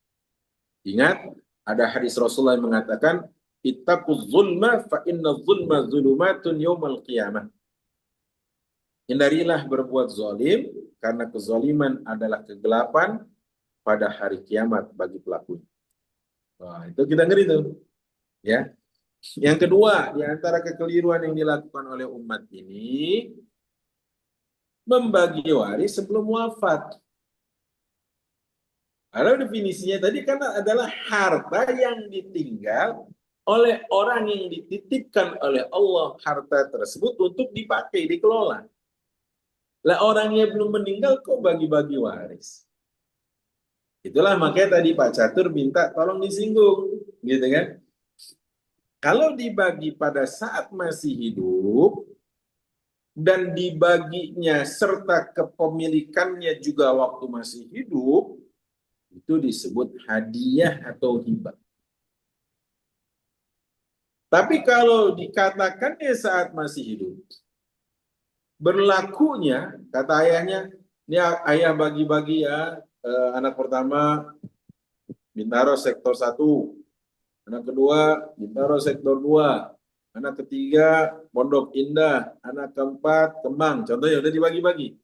Ingat, ada hadis Rasulullah yang mengatakan, ittaquz zulma fa inna zulma zulumatun yaumal qiyamah. Hindarilah berbuat zalim, karena kezaliman adalah kegelapan pada hari kiamat bagi pelakunya. Wah, itu kita ngeri tuh. Ya. Yang kedua, di antara kekeliruan yang dilakukan oleh umat ini, membagi waris sebelum wafat. Karena definisinya tadi kan adalah harta yang ditinggal oleh orang yang dititipkan oleh Allah harta tersebut untuk dipakai, dikelola. Lah orangnya belum meninggal kok bagi-bagi waris. Itulah makanya tadi Pak Catur minta tolong disinggung, gitu kan? Kalau dibagi pada saat masih hidup dan dibaginya serta kepemilikannya juga waktu masih hidup, itu disebut hadiah atau hibah. Tapi kalau dikatakannya saat masih hidup, berlakunya, kata ayahnya, ini ayah bagi-bagi ya, anak pertama Bintaro sektor 1, anak kedua Bintaro sektor 2, anak ketiga Pondok Indah, anak keempat Kemang, contohnya udah dibagi-bagi.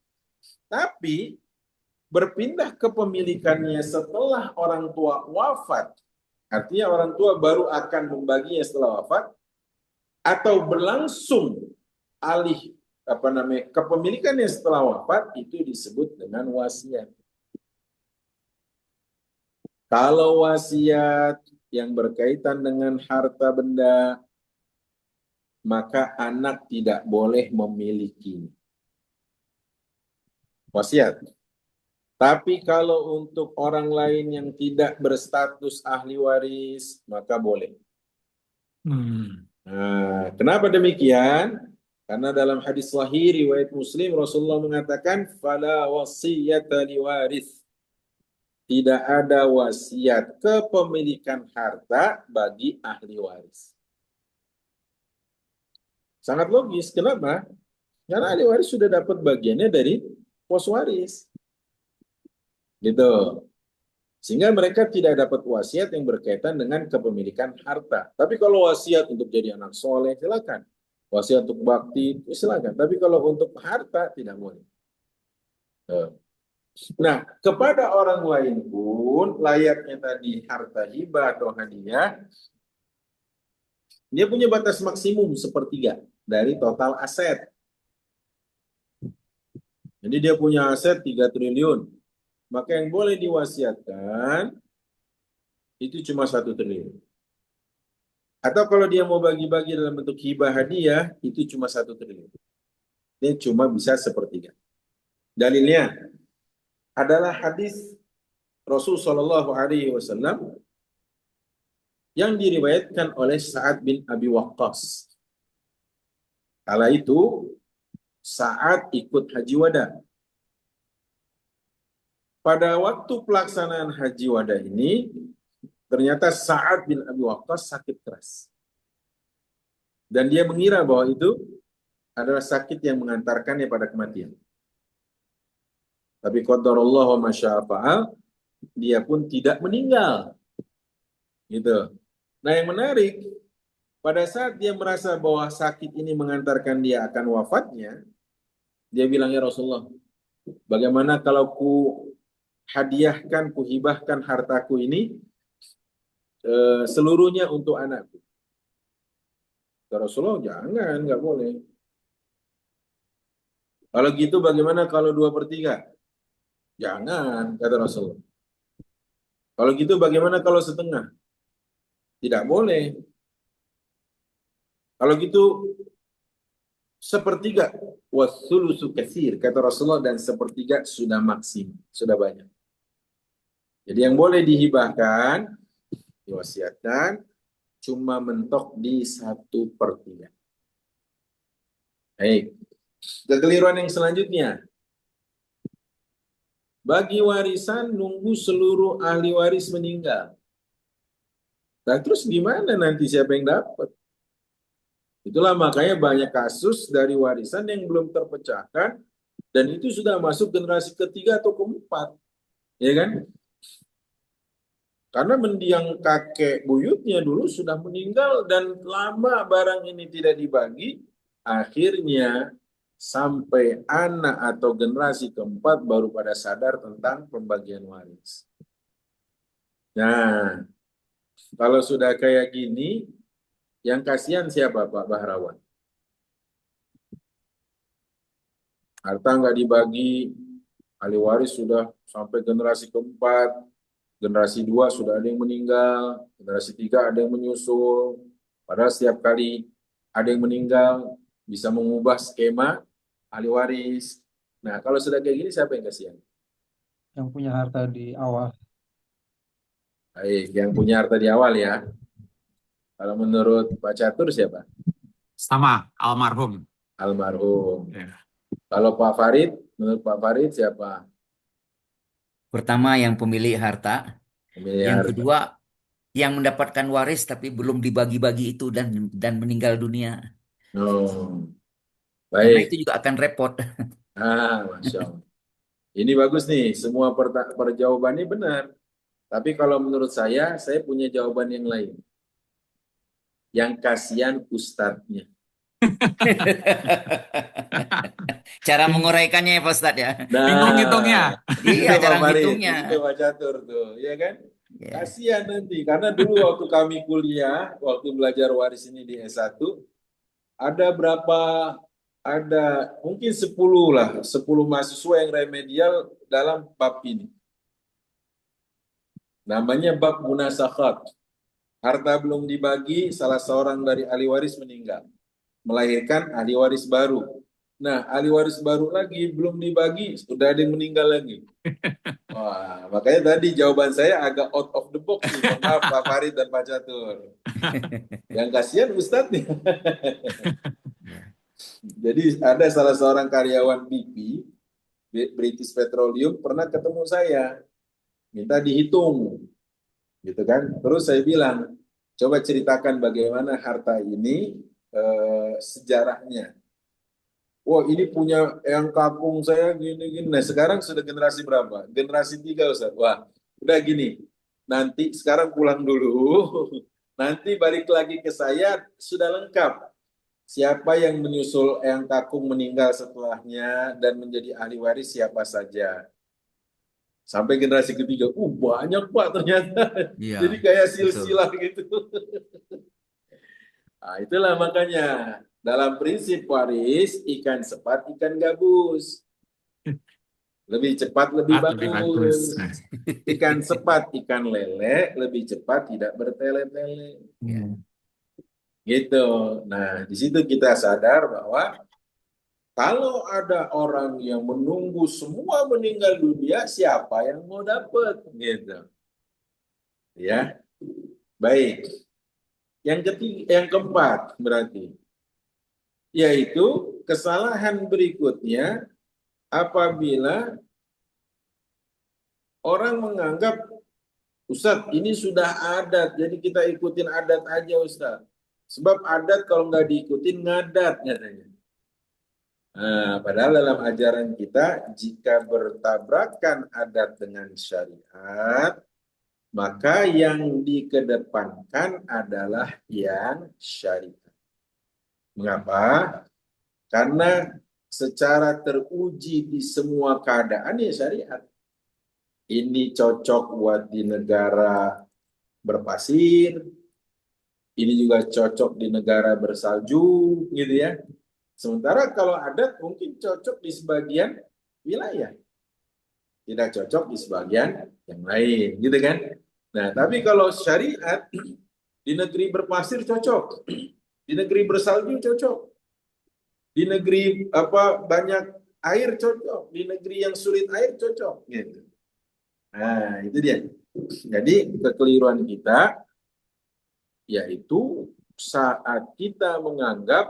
Tapi berpindah kepemilikannya setelah orang tua wafat, artinya orang tua baru akan membaginya setelah wafat, atau berlangsung alih kepemilikannya setelah wafat, itu disebut dengan wasiat. Kalau wasiat yang berkaitan dengan harta benda, maka anak tidak boleh memiliki wasiat. Tapi kalau untuk orang lain yang tidak berstatus ahli waris, maka boleh. Nah, kenapa demikian? Karena dalam hadis sahih riwayat Muslim, Rasulullah mengatakan, "Fala wasiyata liwaris." Tidak ada wasiat kepemilikan harta bagi ahli waris. Sangat logis. Kenapa? Karena ahli waris sudah dapat bagiannya dari pos waris. Gitu. Sehingga mereka tidak dapat wasiat yang berkaitan dengan kepemilikan harta. Tapi kalau wasiat untuk jadi anak soleh, silakan. Wasiat untuk bakti, silakan. Tapi kalau untuk harta, tidak boleh. Nah, kepada orang lain pun, layaknya tadi harta hibah atau hadiah, dia punya batas maksimum 1/3 dari total aset. Jadi dia punya aset 3 triliun. Maka yang boleh diwasiatkan itu cuma 1 triliun. Atau kalau dia mau bagi-bagi dalam bentuk hibah hadiah, itu cuma 1 triliun. Dia cuma bisa 1/3. Dalilnya adalah hadis Rasul Shallallahu Alaihi Wasallam yang diriwayatkan oleh Sa'ad bin Abi Waqqas. Kala itu Sa'ad ikut haji wada. Pada waktu pelaksanaan haji wada ini, ternyata Sa'ad bin Abi Waqqas sakit keras. Dan dia mengira bahwa itu adalah sakit yang mengantarkannya pada kematian. Tapi qadarullah wa masya'afa'al, dia pun tidak meninggal. Gitu. Nah, yang menarik, pada saat dia merasa bahwa sakit ini mengantarkan dia akan wafatnya, dia bilang, ya Rasulullah, bagaimana kalau ku hadiahkan, ku hibahkan hartaku ini seluruhnya untuk anakku. Ya Rasulullah, jangan, nggak boleh. Kalau gitu bagaimana kalau 2/3? Jangan, kata Rasulullah. Kalau gitu bagaimana kalau setengah? Tidak boleh. Kalau gitu 1/3, wasulusu katsir, kata Rasulullah, dan 1/3 sudah maksimum, sudah banyak. Jadi yang boleh dihibahkan, diwasiatkan, cuma mentok di 1/3. Baik. Kekeliruan yang selanjutnya, bagi warisan nunggu seluruh ahli waris meninggal. Nah, terus gimana nanti siapa yang dapat? Itulah makanya banyak kasus dari warisan yang belum terpecahkan dan itu sudah masuk generasi ketiga atau keempat. Ya kan? Karena mendiang kakek buyutnya dulu sudah meninggal dan lama barang ini tidak dibagi, akhirnya sampai anak atau generasi keempat baru pada sadar tentang pembagian waris. Nah, kalau sudah kayak gini, yang kasihan siapa Pak Bahrawan? Harta nggak dibagi, ahli waris sudah sampai generasi keempat, generasi 2 sudah ada yang meninggal, generasi 3 ada yang menyusul. Padahal setiap kali ada yang meninggal, bisa mengubah skema ahli waris. Nah, kalau sudah kayak gini, siapa yang kasihan? Yang punya harta di awal. Baik, yang punya harta di awal ya. Kalau menurut Pak Catur siapa? Sama, almarhum. Almarhum. Ya. Kalau Pak Farid, menurut Pak Farid siapa? Pertama yang pemilik harta, Pemilih yang harta. kedua yang mendapatkan waris tapi belum dibagi-bagi itu dan meninggal dunia. Oh, Karena baik. itu juga akan repot. Masya Allah. Ini bagus nih, semua perjawabannya benar. Tapi kalau menurut saya punya jawaban yang lain. Yang kasihan ustadznya. Cara menguraikannya ya Pak Ustadz ya. Nah, Hitung-hitungnya. itu Iya, Pak cara Farid, ngitungnya. itu Pak Catur tuh, ya kan? Ya. Kasihan nanti, karena dulu waktu kami kuliah, waktu belajar waris ini di S1, ada berapa, ada mungkin 10 lah, 10 mahasiswa yang remedial dalam bab ini. Namanya bab munasakhat. Harta belum dibagi, salah seorang dari ahli waris meninggal. Melahirkan ahli waris baru. Nah, ahli waris baru lagi belum dibagi, sudah ada yang meninggal lagi. Wah, makanya tadi jawaban saya agak out of the box nih. Mohon maaf Pak Farid dan Pak Catur. Yang kasihan Ustadz nih. Jadi ada salah seorang karyawan BP, British Petroleum, pernah ketemu saya. Minta dihitung. Gitu kan. Terus saya bilang, coba ceritakan bagaimana harta ini sejarahnya. Wah, ini punya yang kampung saya gini-gini. Nah, sekarang sudah generasi berapa? Generasi 3, Ustaz. Wah, udah gini. Nanti sekarang pulang dulu. Nanti balik lagi ke saya sudah lengkap. Siapa yang menyusul Eyang Kakung meninggal setelahnya dan menjadi ahli waris siapa saja. Sampai generasi ketiga. Banyak Pak ternyata. Iya, Jadi kayak betul. silsilah gitu. Nah, itulah makanya dalam prinsip waris ikan sepat ikan gabus. Lebih cepat lebih Lebih bagus. bagus. Ikan sepat ikan lele lebih cepat tidak bertele-tele. Ya. Gitu. Nah, di situ kita sadar bahwa kalau ada orang yang menunggu semua meninggal dunia, siapa yang mau dapat? Gitu. Ya. Baik. Yang ketiga, yang keempat berarti yaitu kesalahan berikutnya apabila orang menganggap Ustadz ini sudah adat jadi kita ikutin adat aja Ustadz sebab adat kalau nggak diikutin ngadat katanya. Nah, padahal dalam ajaran kita jika bertabrakan adat dengan syariat maka yang dikedepankan adalah yang syariat. Mengapa? Karena secara teruji di semua keadaan ya syariat. Ini cocok buat di negara berpasir, ini juga cocok di negara bersalju, gitu ya. Sementara kalau adat mungkin cocok di sebagian wilayah, tidak cocok di sebagian yang lain, gitu kan. Nah, tapi kalau syariat di negeri berpasir cocok, di negeri bersalju cocok, di negeri banyak air cocok, di negeri yang sulit air cocok, gitu. Nah, itu dia. Jadi kekeliruan kita yaitu saat kita menganggap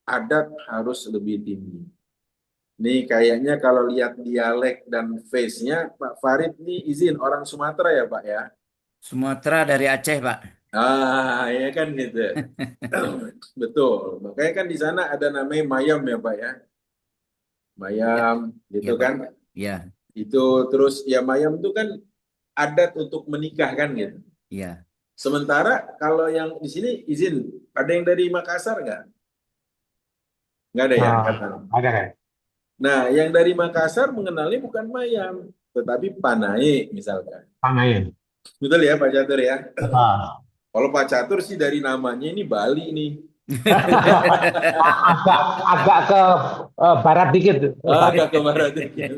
adat harus lebih tinggi. Nih kayaknya kalau lihat dialek dan face-nya Pak Farid nih izin orang Sumatera ya Pak ya? Sumatera dari Aceh, Pak. Ya kan gitu. Betul. Makanya kan di sana ada namanya mayam ya Pak ya? Ya, Mayam ya, gitu Pak. kan. Ya, Itu terus ya mayam itu kan adat untuk menikah kan gitu. ya. Sementara kalau yang di sini izin, ada yang dari Makassar nggak? Nggak ada ya angkatan. Ada kan? Nah, yang dari Makassar mengenali bukan mayam, tetapi panai misalkan. Pangain. Betul ya Pak Catur ya? Ah. Kalau Pak Catur sih dari namanya ini Bali nih. Agak ke barat dikit. Agak ke barat dikit.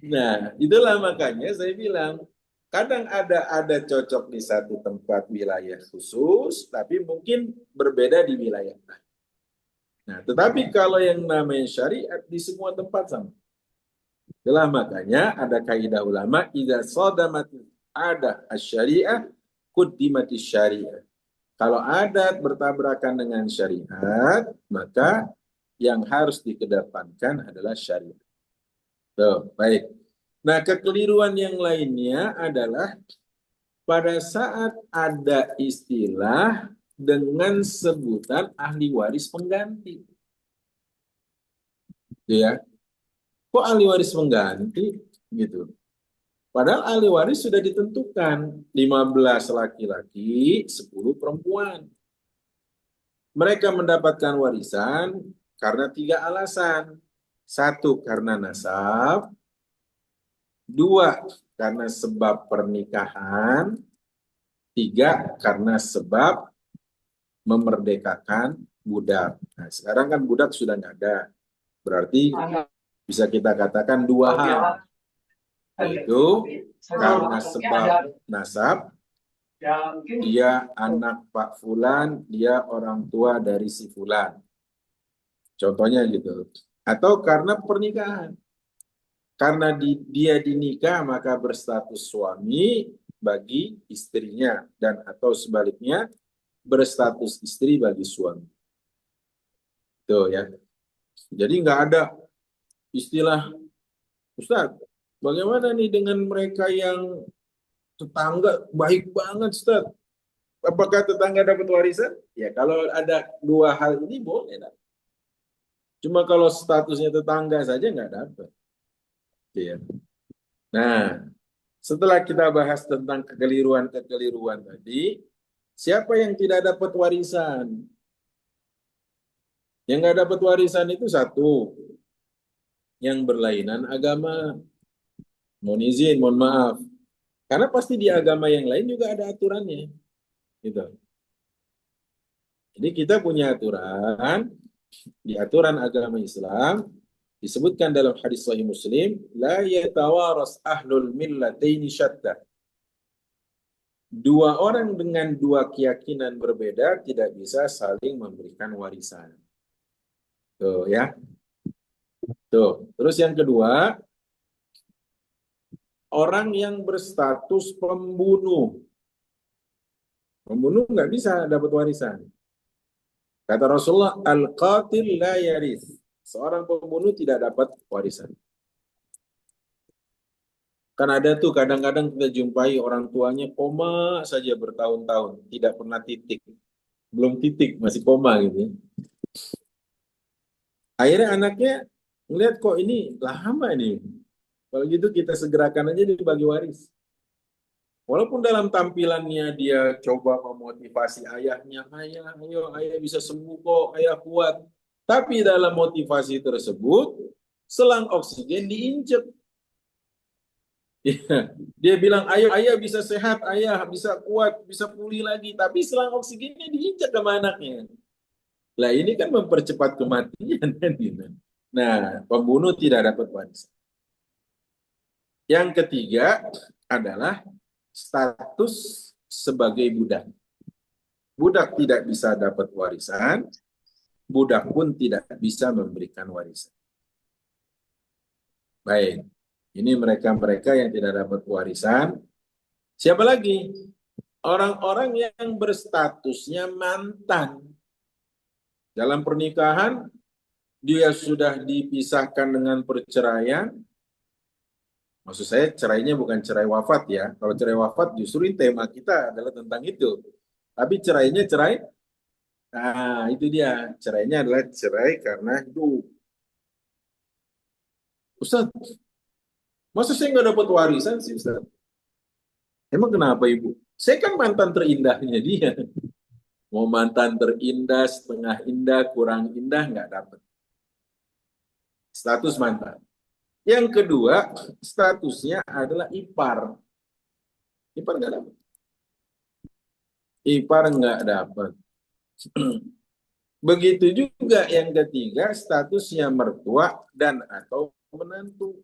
Nah, itulah makanya saya bilang, kadang ada cocok di satu tempat wilayah khusus, tapi mungkin berbeda di wilayah lain. Nah, tetapi kalau yang namanya syariat di semua tempat sama. Itulah makanya ada kaidah ulama, idza sadamat ada syariah quddimatis syariah. Kalau adat bertabrakan dengan syariat, maka yang harus dikedepankan adalah syariat. Tuh, baik. Nah, kekeliruan yang lainnya adalah pada saat ada istilah dengan sebutan ahli waris pengganti. Gitu ya. Kok ahli waris pengganti? Gitu. Padahal ahli waris sudah ditentukan 15 laki-laki, 10 perempuan. Mereka mendapatkan warisan karena 3 alasan. 1, karena nasab. 2, karena sebab pernikahan. 3, karena sebab memerdekakan budak. Nah, sekarang kan budak sudah nggak ada. Berarti bisa kita katakan 2 hal. Yaitu karena sebab nasab, dia anak Pak Fulan, dia orang tua dari si Fulan. Contohnya gitu. Atau karena pernikahan. Karena dia dinikah maka berstatus suami bagi istrinya. Dan atau sebaliknya berstatus istri bagi suami. Tuh ya. Jadi nggak ada istilah, Ustaz, bagaimana nih dengan mereka yang tetangga baik banget, Ustaz? Apakah tetangga dapat warisan? Ya, kalau ada 2 hal ini boleh. Cuma kalau statusnya tetangga saja nggak dapat. Ya. Nah, setelah kita bahas tentang kekeliruan-kekeliruan tadi, siapa yang tidak dapat warisan? Yang nggak dapat warisan itu 1, yang berlainan agama. Mohon izin, mohon maaf. Karena pasti di agama yang lain juga ada aturannya. Gitu. Jadi kita punya aturan, di aturan agama Islam, disebutkan dalam hadis Sahih Muslim, la yatawaras ahlul millataini syatta. 2 orang dengan 2 keyakinan berbeda tidak bisa saling memberikan warisan. Tuh ya. Tuh. Terus yang kedua, orang yang berstatus pembunuh. Pembunuh nggak bisa dapat warisan. Kata Rasulullah, al-qatil la yaris. Seorang pembunuh tidak dapat warisan. Kan ada tuh kadang-kadang kita jumpai orang tuanya koma saja bertahun-tahun, tidak pernah titik. Belum titik, masih koma gitu ya. Akhirnya anaknya ngeliat kok ini lama nih. Kalau gitu kita segerakan aja dia bagi waris. Walaupun dalam tampilannya dia coba memotivasi ayahnya, ayah, ayo, ayah bisa sembuh kok, ayah kuat. Tapi dalam motivasi tersebut, selang oksigen diinjek. Dia bilang, ayo ayah bisa sehat, ayah bisa kuat, bisa pulih lagi. Tapi selang oksigennya diinjek sama anaknya. Lah ini kan mempercepat kematian kan gitu. Nah, pembunuh tidak dapat warisan. Yang ketiga adalah status sebagai budak. Budak tidak bisa dapat warisan, budak pun tidak bisa memberikan warisan. Baik, ini mereka-mereka yang tidak dapat warisan. Siapa lagi? Orang-orang yang berstatusnya mantan. Dalam pernikahan, dia sudah dipisahkan dengan perceraian. Maksud saya cerainya bukan cerai wafat ya. Kalau cerai wafat justru tema kita adalah tentang itu. Tapi cerainya cerai, nah itu dia. Cerainya adalah cerai karena hidup. Ustaz, masa saya nggak dapat warisan sih Ustaz? Emang kenapa Ibu? Saya kan mantan terindahnya dia. Mau mantan terindah, setengah indah, kurang indah, nggak dapat. Status mantan. Yang kedua, statusnya adalah ipar. Ipar nggak dapat. Ipar nggak dapat. Begitu juga yang ketiga, statusnya mertua dan atau menantu.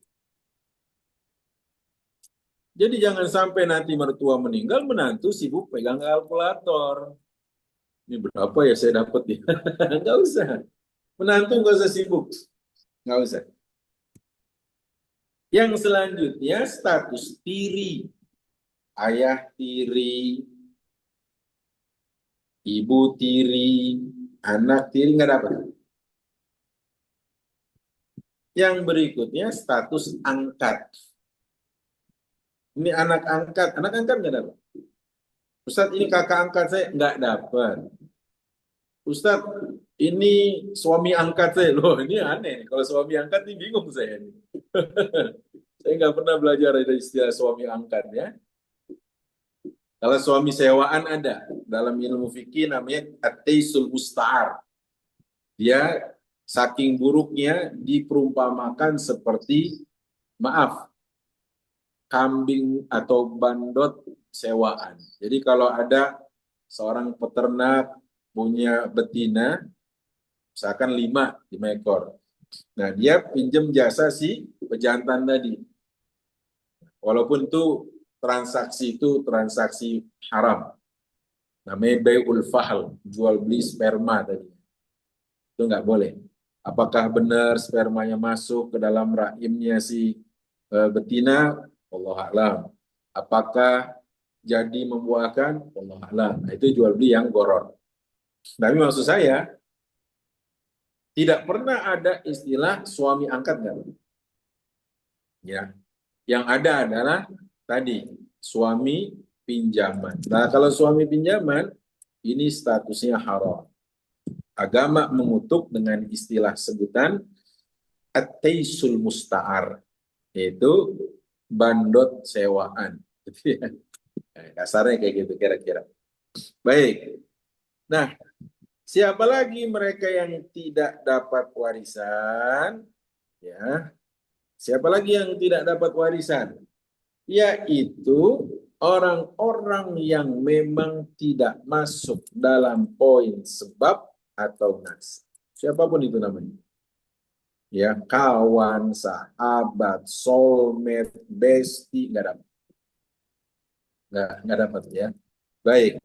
Jadi jangan sampai nanti mertua meninggal, menantu sibuk pegang kalkulator. Ini berapa ya saya dapat ya? Nggak usah. Menantu nggak usah sibuk. Nggak usah. Yang selanjutnya status tiri. Ayah tiri, Ibu tiri, anak tiri nggak dapat. Yang berikutnya status angkat. Ini anak angkat nggak dapat. Ustadz, ini kakak angkat saya nggak dapat. Ustadz, ini suami angkat saya. Loh, ini aneh nih. Kalau suami angkat nih bingung saya nih. Saya nggak pernah belajar ada istilah suami angkat ya. Kalau suami sewaan ada. Dalam ilmu fikih namanya at-taisul musta'ar. Dia saking buruknya diperumpamakan seperti, maaf, kambing atau bandot sewaan. Jadi kalau ada seorang peternak punya betina, misalkan 5 ekor. Nah, dia pinjam jasa si pejantan tadi. Walaupun itu transaksi haram. Namanya bai'ul fahl, jual beli sperma tadi. Itu nggak boleh. Apakah benar spermanya masuk ke dalam rahimnya si betina? Allah a'lam. Apakah jadi membuahkan? Allah a'lam. Nah, itu jual beli yang goror. Tapi maksud saya, tidak pernah ada istilah suami angkat nggak? Ya, yang ada adalah tadi suami pinjaman. Nah, kalau suami pinjaman ini statusnya haram. Agama mengutuk dengan istilah sebutan at-taisul musta'ar, yaitu bandot sewaan. Kasarnya kayak gitu kira-kira. Baik. Nah, siapa lagi mereka yang tidak dapat warisan? Ya, siapa lagi yang tidak dapat warisan? Yaitu orang-orang yang memang tidak masuk dalam poin sebab atau nas. Siapapun itu namanya. Ya, kawan, sahabat, soulmate, bestie, nggak dapat. Nggak dapat ya. Baik.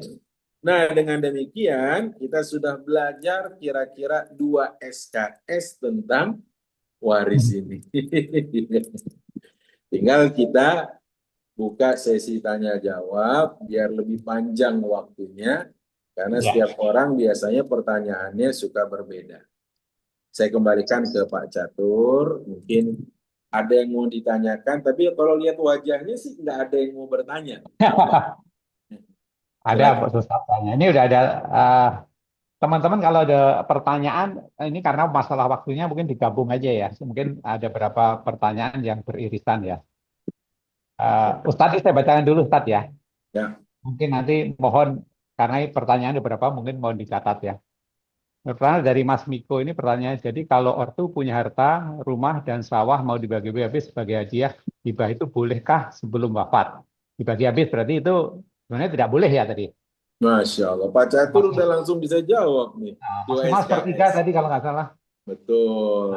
Nah, dengan demikian kita sudah belajar kira-kira 2 SKS tentang waris ini. Tinggal kita buka sesi tanya jawab biar lebih panjang waktunya karena setiap orang biasanya pertanyaannya suka berbeda. Saya kembalikan ke Pak Catur, mungkin ada yang mau ditanyakan, tapi kalau lihat wajahnya sih nggak ada yang mau bertanya. Ada Silakan. Pak Ustadz tanya. Ini udah ada teman-teman kalau ada pertanyaan ini karena masalah waktunya mungkin digabung aja ya. Mungkin ada beberapa pertanyaan yang beririsan ya. Ustadz saya bacakan dulu Ustadz ya. Ya. Mungkin nanti mohon karena pertanyaan ada beberapa mungkin mohon dicatat ya. Pertanyaan dari Mas Miko ini pertanyaan. Jadi kalau ortu punya harta, rumah dan sawah mau dibagi habis sebagai hadiah, hibah itu bolehkah sebelum wafat? Dibagi habis berarti itu sebenarnya tidak boleh ya tadi. Masya Allah, Pak Catur udah langsung bisa jawab nih. Maksimal 1/3 tadi kalau nggak salah. Betul.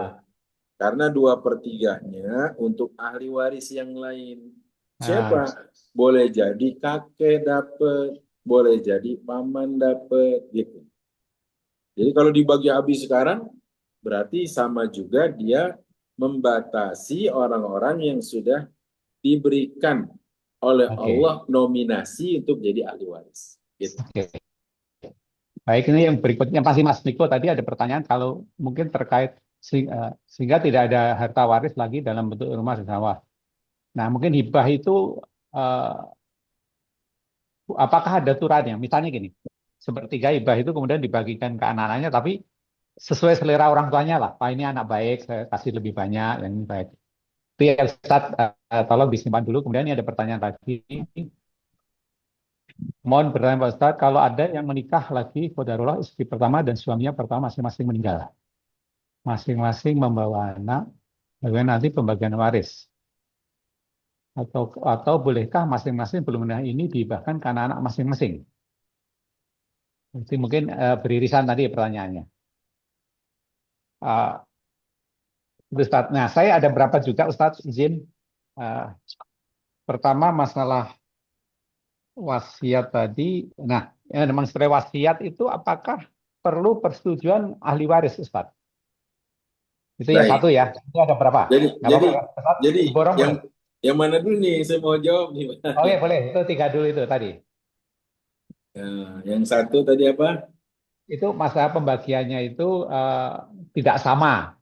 Karena 2/3-nya untuk ahli waris yang lain. Siapa? Boleh jadi kakek dapat, boleh jadi paman dapat, gitu. Jadi kalau dibagi habis sekarang, berarti sama juga dia membatasi orang-orang yang sudah diberikan oleh Allah nominasi untuk jadi ahli waris. Gitu. Baik, ini yang berikutnya pasti Mas Niko tadi ada pertanyaan kalau mungkin terkait sehingga tidak ada harta waris lagi dalam bentuk rumah dan sawah. Nah, mungkin hibah itu apakah ada aturannya? Misalnya gini, sepertiga hibah itu kemudian dibagikan ke anak-anaknya, tapi sesuai selera orang tuanya lah. Pak ini anak baik, saya kasih lebih banyak, yang ini baik. Itu ya Ustaz, tolong disimpan dulu. Kemudian ini ada pertanyaan lagi. Mohon bertanya Pak Ustadz, kalau ada yang menikah lagi, qadarullah istri pertama dan suaminya pertama masing-masing meninggal. Masing-masing membawa anak, bagaimana nanti pembagian waris? Atau bolehkah masing-masing belum menikah ini dihibahkan ke anak-anak masing-masing? Jadi mungkin beririsan tadi pertanyaannya. Ustadz, nah saya ada berapa juga Ustadz izin. Pertama masalah wasiat tadi, nah mengenai wasiat itu apakah perlu persetujuan ahli waris Ustaz? Itu ya satu ya. Itu ada berapa? Jadi yang mana dulu nih? Saya mau jawab nih. Oke boleh. Itu 3 dulu itu tadi. Nah, yang satu tadi apa? Itu masalah pembagiannya itu tidak sama.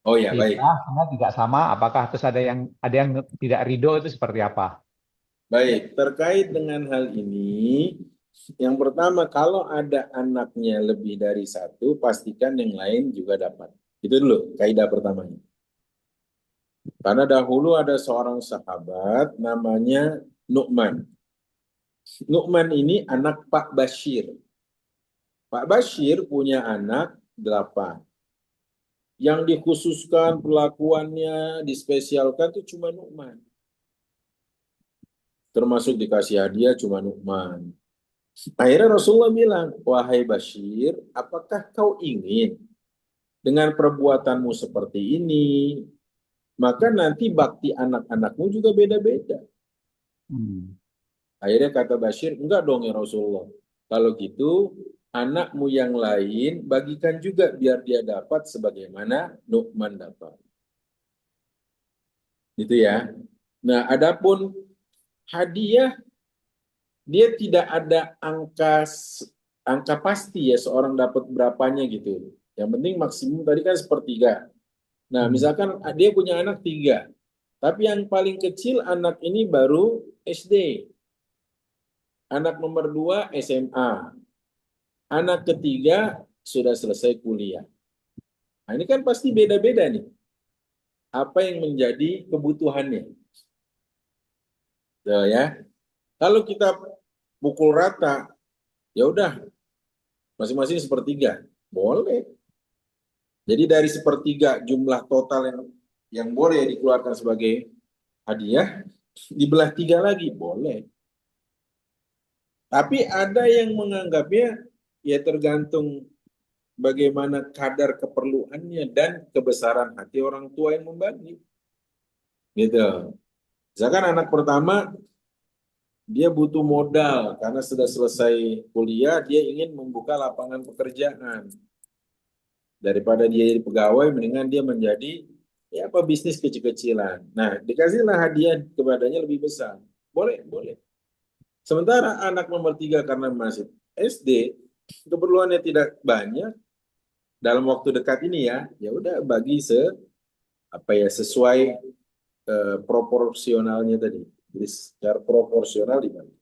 Oh ya, baik. Hibah sama tidak sama. Apakah terus ada yang tidak ridho itu seperti apa? Baik, terkait dengan hal ini, yang pertama, kalau ada anaknya lebih dari satu, pastikan yang lain juga dapat. Itu dulu, kaidah pertamanya. Karena dahulu ada seorang sahabat namanya Nu'man. Nu'man ini anak Pak Bashir. Pak Bashir punya anak 8. Yang dikhususkan perlakuannya, dispesialkan itu cuma Nu'man. Termasuk dikasih hadiah cuma Nu'man. Akhirnya Rasulullah bilang, wahai Bashir, apakah kau ingin dengan perbuatanmu seperti ini, maka nanti bakti anak-anakmu juga beda-beda. Hmm. Akhirnya kata Bashir, enggak dong ya Rasulullah. Kalau gitu, anakmu yang lain bagikan juga biar dia dapat sebagaimana Nu'man dapat. Gitu ya. Nah, adapun hadiah, dia tidak ada angka pasti ya seorang dapat berapanya gitu. Yang penting maksimum tadi kan sepertiga. Nah, Hmm. misalkan dia punya anak 3, tapi yang paling kecil anak ini baru SD. Anak nomor 2 SMA. Anak ketiga sudah selesai kuliah. Nah, ini kan pasti beda-beda nih. Apa yang menjadi kebutuhannya. Tuh, ya. Kalau kita pukul rata, ya udah masing-masing sepertiga. Boleh. Jadi dari sepertiga jumlah total yang boleh dikeluarkan sebagai hadiah, dibelah 3 lagi, boleh. Tapi ada yang menganggapnya ya tergantung bagaimana kadar keperluannya dan kebesaran hati orang tua yang membagi. Gitu. Misalkan anak pertama dia butuh modal karena sudah selesai kuliah, dia ingin membuka lapangan pekerjaan. Daripada dia jadi pegawai, mendingan dia menjadi ya apa bisnis kecil-kecilan. Nah, dikasihlah hadiah kepadanya lebih besar. Boleh, boleh. Sementara anak nomor 3 karena masih SD, keperluannya tidak banyak dalam waktu dekat ini ya udah bagi sesuai proporsionalnya tadi. Jadi secara proporsional dibagi.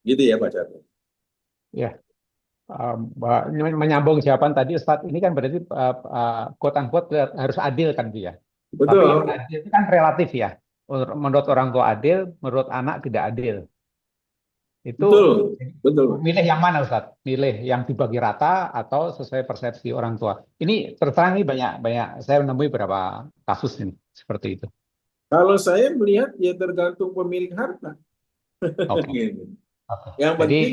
Gitu ya Pak Catur. Ya, menyambung jawaban tadi Ustadz, ini kan berarti quote unquote harus adil kan Bu ya. Tapi Betul, adil itu kan relatif ya. Menurut orang tua adil, menurut anak tidak adil. Itu betul, betul. milih yang mana Ustadz? Milih yang dibagi rata atau sesuai persepsi orang tua? Ini terus terang ini banyak saya menemui beberapa kasus ini seperti itu. Kalau saya melihat ya tergantung pemilik harta. Oke. Gitu. Oke. Yang Jadi penting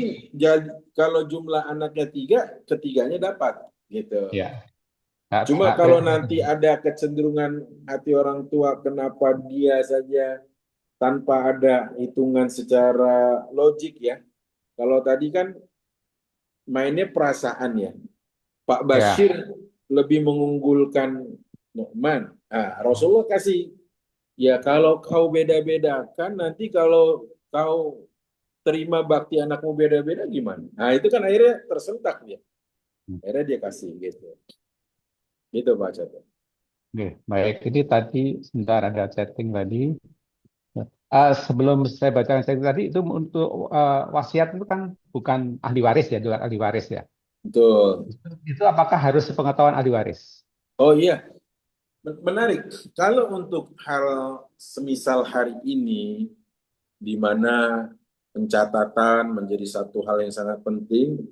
kalau jumlah anaknya 3, ketiganya dapat. Gitu. ya nggak Cuma nggak kalau nanti ada kecenderungan hati orang tua, kenapa dia saja tanpa ada hitungan secara logik ya. Kalau tadi kan mainnya perasaan ya. Pak ya. Bashir lebih mengunggulkan Nu'man. Nah, Rasulullah kasih, ya kalau kau beda-bedakan, nanti kalau kau terima bakti anakmu beda-beda gimana? Nah, itu kan akhirnya tersentak dia. Akhirnya dia kasih gitu. Gitu Pak Catur. Oke, baik. Ini tadi sebentar ada chatting tadi. Sebelum saya bacakan chatting tadi itu untuk wasiat itu kan bukan ahli waris ya, bukan ahli waris ya. Betul. Itu apakah harus sepengetahuan ahli waris? Oh iya, menarik. Kalau untuk hal semisal hari ini, di mana pencatatan menjadi satu hal yang sangat penting,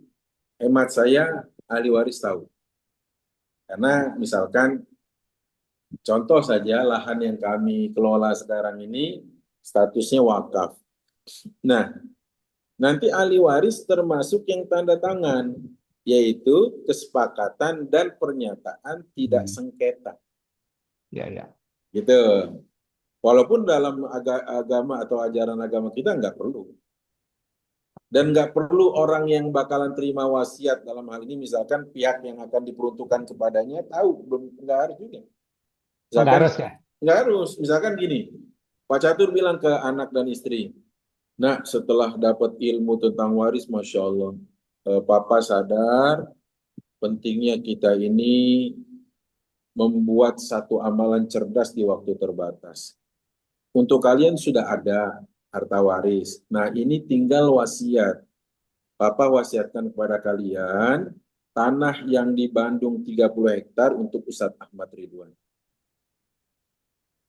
hemat saya ahli waris tahu. Karena misalkan contoh saja lahan yang kami kelola sekarang ini statusnya wakaf. Nah, nanti ahli waris termasuk yang tanda tangan, yaitu kesepakatan dan pernyataan tidak Hmm. sengketa. Ya, ya. Gitu. Walaupun dalam agama atau ajaran agama kita nggak perlu. Dan nggak perlu orang yang bakalan terima wasiat dalam hal ini, misalkan pihak yang akan diperuntukkan kepadanya tahu, nggak harus juga. Enggak Misalkan harus ya? nggak harus, misalkan gini, Pak Catur bilang ke anak dan istri, Nah, setelah dapat ilmu tentang waris, Masya Allah, Papa sadar pentingnya kita ini membuat satu amalan cerdas di waktu terbatas. Untuk kalian sudah ada harta waris. Nah, ini tinggal wasiat. Papa wasiatkan kepada kalian tanah yang di Bandung 30 hektar untuk Ustadz Ahmad Ridwan.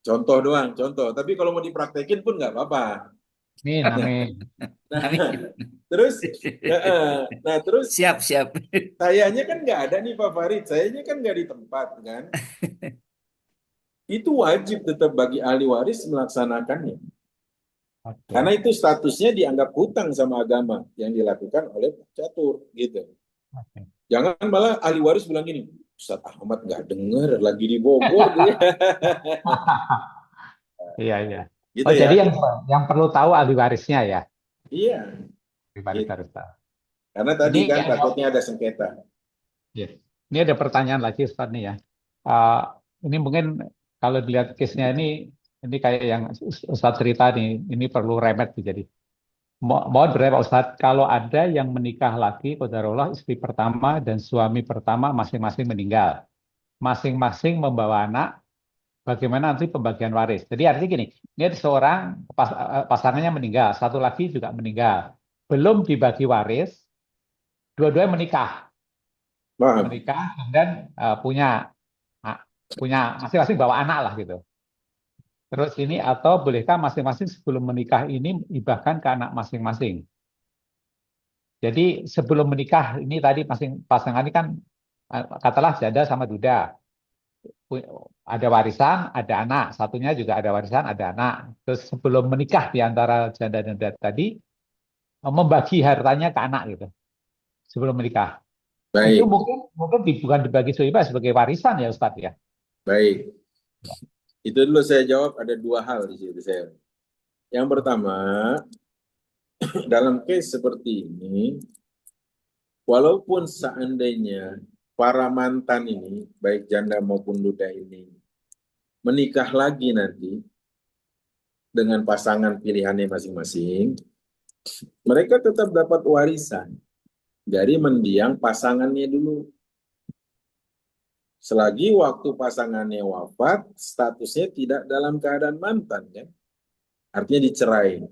Contoh doang, contoh. Tapi kalau mau dipraktekin pun nggak apa-apa. Amin, amin. Nah, Amin. terus, nah terus Siap, siap. sayanya kan nggak ada nih Pak Farid. Sayanya kan nggak di tempat kan. Itu wajib tetap bagi ahli waris melaksanakannya. Oke. Karena itu statusnya dianggap hutang sama agama yang dilakukan oleh Pak Catur gitu. Oke. Jangan malah ahli waris bilang gini, Ustadz Ahmad nggak denger lagi di Bogor dia. Iya, iya. Gitu Oh, jadi ya. yang perlu tahu ahli warisnya ya. Iya, Ahli waris gitu. harus tahu. Karena tadi Ini kan takutnya ada sengketa. ya. Ini ada pertanyaan lagi Ustaz nih ya. Uh, ini mungkin kalau dilihat case-nya ini kayak yang Ustaz cerita nih, ini perlu remet sih jadi. Mohon bertanya Pak Ustadz, kalau ada yang menikah lagi, qadarullah istri pertama dan suami pertama masing-masing meninggal, masing-masing membawa anak, bagaimana nanti pembagian waris? Jadi artinya gini, ini ada seorang pasangannya meninggal, satu lagi juga meninggal, belum dibagi waris, dua-duanya Paham? menikah dan punya masing-masing bawa anak lah gitu. Terus ini atau bolehkah masing-masing sebelum menikah ini hibahkan ke anak masing-masing? Jadi sebelum menikah ini tadi pasangan ini kan katalah janda sama duda. Ada warisan, ada anak. Satunya juga ada warisan, ada anak. Terus sebelum menikah di antara janda dan duda tadi membagi hartanya ke anak gitu. Sebelum menikah. Itu Baik, mungkin bukan dibagi bebas sebagai warisan ya Ustadz ya. baik. Itu dulu saya jawab ada dua hal di situ saya. Yang pertama, dalam case seperti ini, walaupun seandainya para mantan ini, baik janda maupun duda ini, menikah lagi nanti dengan pasangan pilihannya masing-masing, mereka tetap dapat warisan dari mendiang pasangannya dulu. Selagi waktu pasangannya wafat, statusnya tidak dalam keadaan mantan, kan? Artinya dicerai.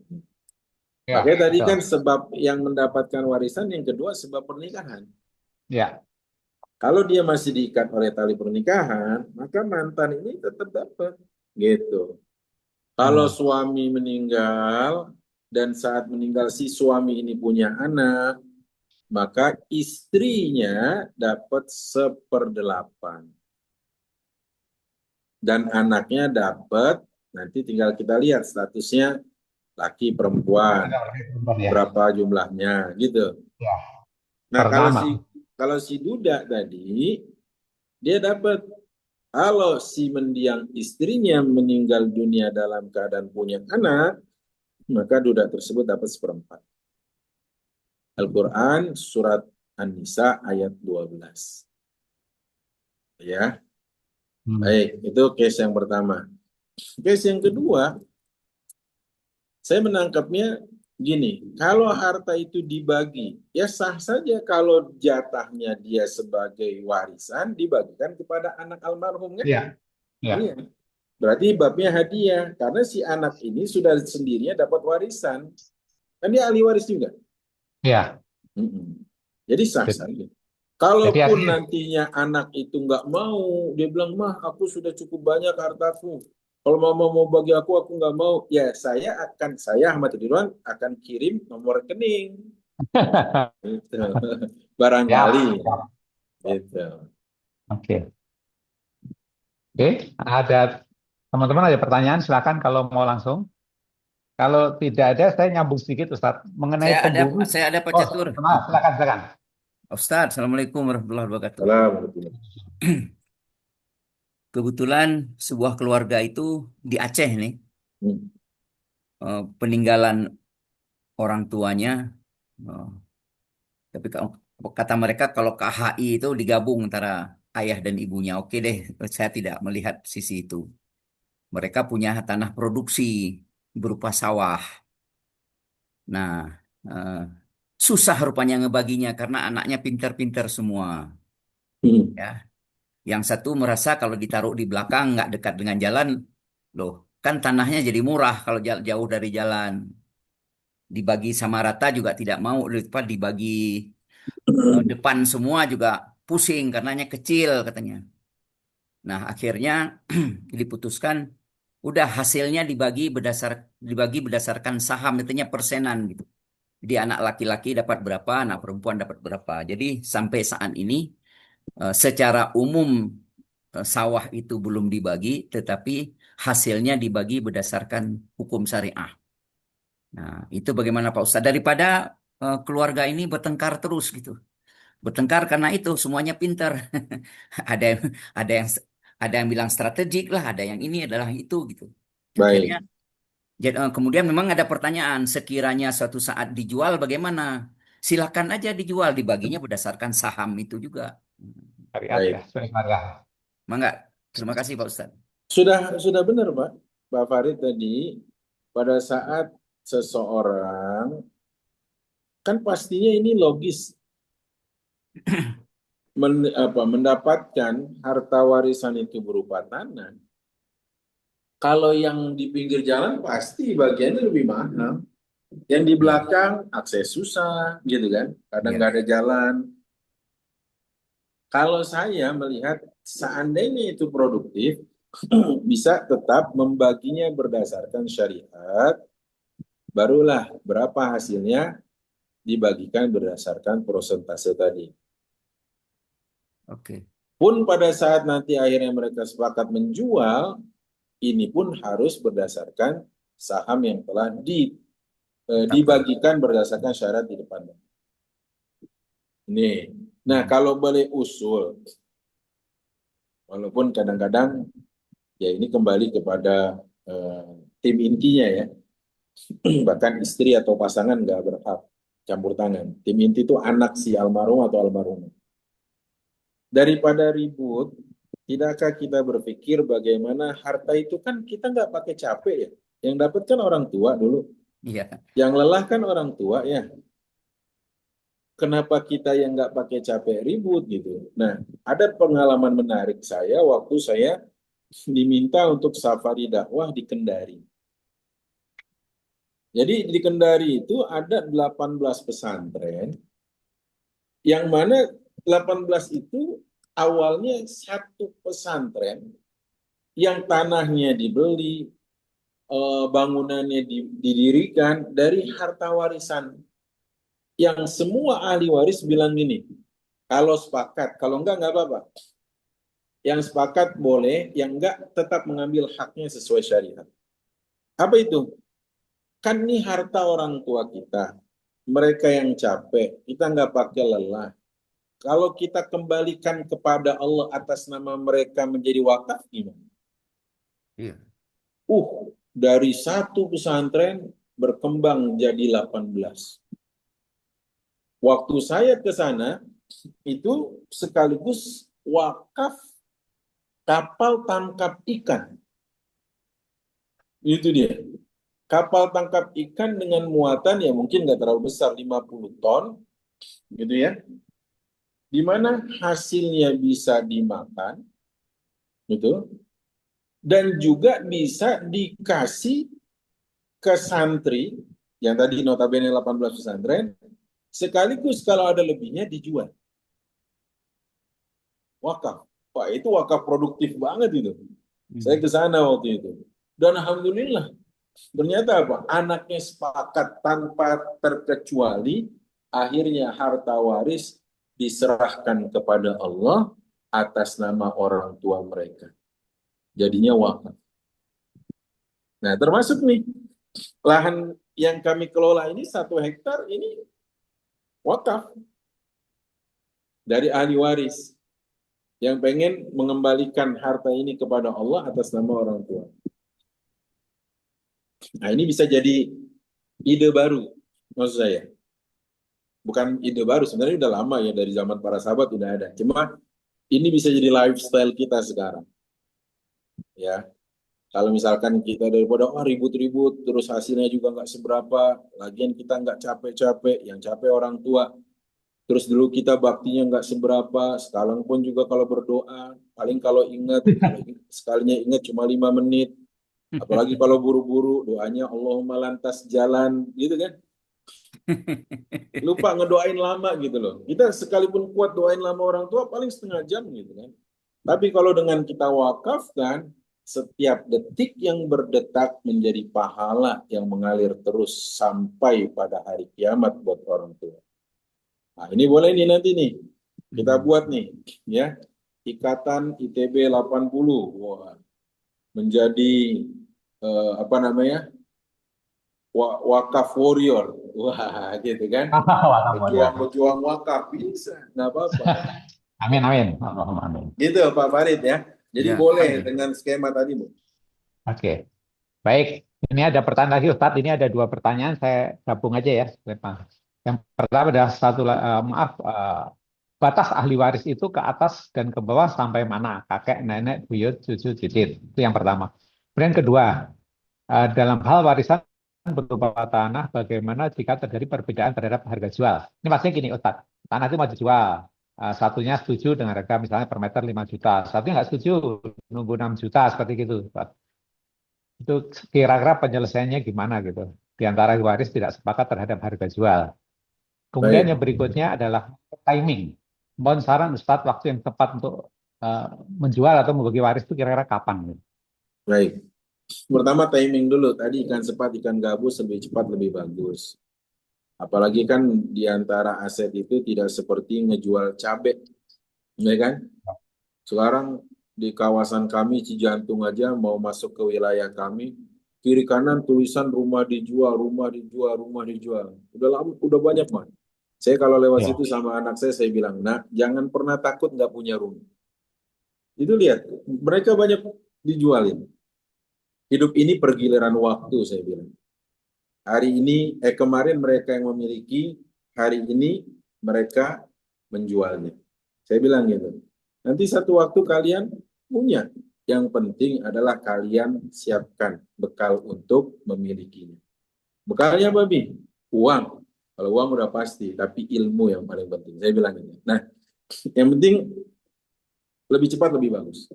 Ya, Makanya tadi betul. kan sebab yang mendapatkan warisan, yang kedua sebab pernikahan. Ya, Kalau dia masih diikat oleh tali pernikahan, maka mantan ini tetap dapat. Gitu. Kalau hmm. suami meninggal, dan saat meninggal si suami ini punya anak, maka istrinya dapat 1/8. Dan anaknya dapat, nanti tinggal kita lihat statusnya laki perempuan, Ya, berapa jumlahnya, gitu. ya. Nah, Pertama. kalau si duda tadi, dia dapat, kalau si mendiang istrinya meninggal dunia dalam keadaan punya anak, maka duda tersebut dapat 1/4. Al-Quran surat An-Nisa ayat 12. Ya, baik, itu case yang pertama. Case yang kedua, saya menangkapnya gini, kalau harta itu dibagi, ya sah saja kalau jatahnya dia sebagai warisan dibagikan kepada anak almarhum, kan? Ya, ya, Iya. Berarti babnya hadiah, karena si anak ini sudah sendirinya dapat warisan. Kan dia ahli waris juga. ya. Mm-mm. Jadi sah Jadi saja. Kalaupun artinya nantinya anak itu nggak mau, dia bilang, mah aku sudah cukup banyak hartaku. Kalau mama mau bagi aku nggak mau. Ya saya Ahmad Ridwan akan kirim nomor rekening. Gitu. ya, Barangkali. ya. Gitu. Oke. Oke, ada teman-teman ada pertanyaan silakan kalau mau langsung. Kalau tidak ada saya nyambung sedikit Ustaz mengenai pemburu. Saya ada Pak Oh, Catur. silakan. Ustadz, Assalamualaikum warahmatullahi wabarakatuh. Assalamualaikum. Kebetulan sebuah keluarga itu di Aceh nih, Hmm. peninggalan orang tuanya. Tapi kata mereka kalau KHI itu digabung antara ayah dan ibunya. Oke deh, saya tidak melihat sisi itu. Mereka punya tanah produksi berupa sawah. Nah, eh, susah rupanya ngebaginya karena anaknya pinter-pinter semua. Hmm. Ya, yang satu merasa kalau ditaruh di belakang nggak dekat dengan jalan, loh kan tanahnya jadi murah kalau jauh dari jalan. Dibagi sama rata juga tidak mau, depan dibagi depan semua juga pusing karenanya kecil katanya. Nah, akhirnya diputuskan udah hasilnya dibagi berdasarkan saham, artinya persenan gitu. Jadi anak laki-laki dapat berapa, anak perempuan dapat berapa. Jadi sampai saat ini secara umum sawah itu belum dibagi, tetapi hasilnya dibagi berdasarkan hukum syariah. Nah, itu bagaimana Pak Ustadz? Daripada keluarga ini bertengkar terus gitu. Bertengkar karena itu semuanya pintar. Ada yang ada yang ada yang bilang strategik lah, ada yang ini adalah itu gitu. Akhirnya Baik. kemudian memang ada pertanyaan, sekiranya suatu saat dijual bagaimana? Silakan aja dijual, dibaginya berdasarkan saham itu juga. Syariat ya, Baik. sesuai syariat. Mangga. Terima kasih Pak Ustadz. Sudah benar Pak Farid tadi, pada saat seseorang, kan pastinya ini logis mendapatkan harta warisan itu berupa tanah. Kalau yang di pinggir jalan pasti bagiannya lebih mahal. Yang di belakang akses susah gitu kan, kadang Iya. nggak ada jalan. Kalau saya melihat seandainya itu produktif, bisa tetap membaginya berdasarkan syariat, barulah berapa hasilnya dibagikan berdasarkan persentase tadi. Oke. Pun pada saat nanti akhirnya mereka sepakat menjual, ini pun harus berdasarkan saham yang telah dibagikan berdasarkan syarat di depannya. Nih, nah kalau boleh usul, walaupun kadang-kadang ya ini kembali kepada tim intinya ya, bahkan istri atau pasangan nggak berhak campur tangan. Tim inti itu anak si almarhum atau almarhum. Daripada ribut, tidakkah kita berpikir bagaimana harta itu kan kita nggak pakai capek ya, yang dapat kan orang tua dulu, Iya. yang lelah kan orang tua ya. Kenapa kita yang nggak pakai capek ribut gitu? Nah, ada pengalaman menarik saya waktu saya diminta untuk safari dakwah di Kendari. Jadi di Kendari itu ada 18 pesantren, yang mana 18 itu awalnya satu pesantren yang tanahnya dibeli, bangunannya didirikan dari harta warisan. Yang semua ahli waris bilang gini, kalau sepakat, kalau enggak apa-apa. Yang sepakat boleh, yang enggak tetap mengambil haknya sesuai syariat. Apa itu? Kan ini harta orang tua kita. Mereka yang capek, kita nggak pakai lelah. Kalau kita kembalikan kepada Allah atas nama mereka menjadi wakaf, gimana? Iya. Dari satu pesantren berkembang jadi 18. Waktu saya ke sana, itu sekaligus wakaf kapal tangkap ikan. Itu dia. Kapal tangkap ikan dengan muatan yang mungkin nggak terlalu besar, 50 ton, gitu ya. Di mana hasilnya bisa dimakan, gitu, dan juga bisa dikasih ke santri, yang tadi notabene 18 pesantren, sekaligus kalau ada lebihnya dijual. Wakaf. Wah, itu wakaf produktif banget itu. Saya ke sana waktu itu. Dan alhamdulillah, ternyata apa? Anaknya sepakat tanpa terkecuali, akhirnya harta waris diserahkan kepada Allah atas nama orang tua mereka. Jadinya wakaf. Nah, termasuk nih, lahan yang kami kelola ini 1 hektar ini wakaf dari ahli waris yang pengen mengembalikan harta ini kepada Allah atas nama orang tua. Nah, ini bisa jadi ide baru, maksud saya. Bukan ide baru, sebenarnya udah lama ya, dari zaman para sahabat udah ada. Cuma ini bisa jadi lifestyle kita sekarang. Ya. Kalau misalkan kita daripada ribut-ribut, terus hasilnya juga nggak seberapa, lagian kita nggak capek-capek, yang capek orang tua. Terus dulu kita baktinya nggak seberapa, sekarang pun juga kalau berdoa, paling kalau ingat, sekalinya ingat cuma 5 menit. Apalagi kalau buru-buru, doanya Allahumma lantas jalan, gitu kan. Lupa ngedoain lama gitu loh. Kita sekalipun kuat doain lama orang tua, paling setengah jam gitu kan. Tapi kalau dengan kita wakafkan, setiap detik yang berdetak menjadi pahala yang mengalir terus sampai pada hari kiamat buat orang tua. Nah, ini boleh nih nanti nih. Kita buat nih, ya. Ikatan ITB 80. Wah, menjadi apa namanya? Wakaf warrior. Wah, gitu kan. Pejuang wakaf bisa, nggak apa-apa. Amin, amin. Allahumma amin. Gitu Pak Farid ya. Jadi Ya, boleh alhamdulillah. dengan skema tadi, Bu. Oke, baik. Ini ada pertanyaan lagi, Ustadz. Ini ada 2 pertanyaan. Saya gabung aja ya. Yang pertama adalah batas ahli waris itu ke atas dan ke bawah sampai mana? Kakek, nenek, buyut, cucu, cicit. Itu yang pertama. Kemudian kedua, dalam hal warisan berupa tanah, bagaimana jika terjadi perbedaan terhadap harga jual? Ini maksudnya gini, Ustadz. Tanah itu mau dijual. Satunya setuju dengan harga misalnya per meter 5 juta. Satunya nggak setuju, nunggu 6 juta, seperti gitu, Ustadz. Itu kira-kira penyelesaiannya gimana gitu? Di antara waris tidak sepakat terhadap harga jual. Kemudian Baik, yang berikutnya adalah timing. Mohon saran Ustadz waktu yang tepat untuk menjual atau membagi waris itu kira-kira kapan? Gitu? baik. Pertama timing dulu. Tadi ikan sepat, ikan gabus lebih cepat lebih bagus. Apalagi kan di antara aset itu tidak seperti ngejual cabai, ya kan? Sekarang di kawasan kami Cijantung aja mau masuk ke wilayah kami, kiri kanan tulisan rumah dijual, rumah dijual, rumah dijual. Udah lama, udah banyak man. Saya kalau lewat Ya. situ sama anak saya bilang, nah jangan pernah takut nggak punya rumah. Itu lihat, mereka banyak dijualin. Hidup ini pergiliran waktu, saya bilang. Hari ini, kemarin mereka yang memiliki, hari ini mereka menjualnya. Saya bilang gitu. Nanti satu waktu kalian punya. Yang penting adalah kalian siapkan bekal untuk memilikinya. Bekalnya apa, Bi? Uang. Kalau uang udah pasti, tapi ilmu yang paling penting. Saya bilang gitu. Nah, yang penting lebih cepat lebih bagus.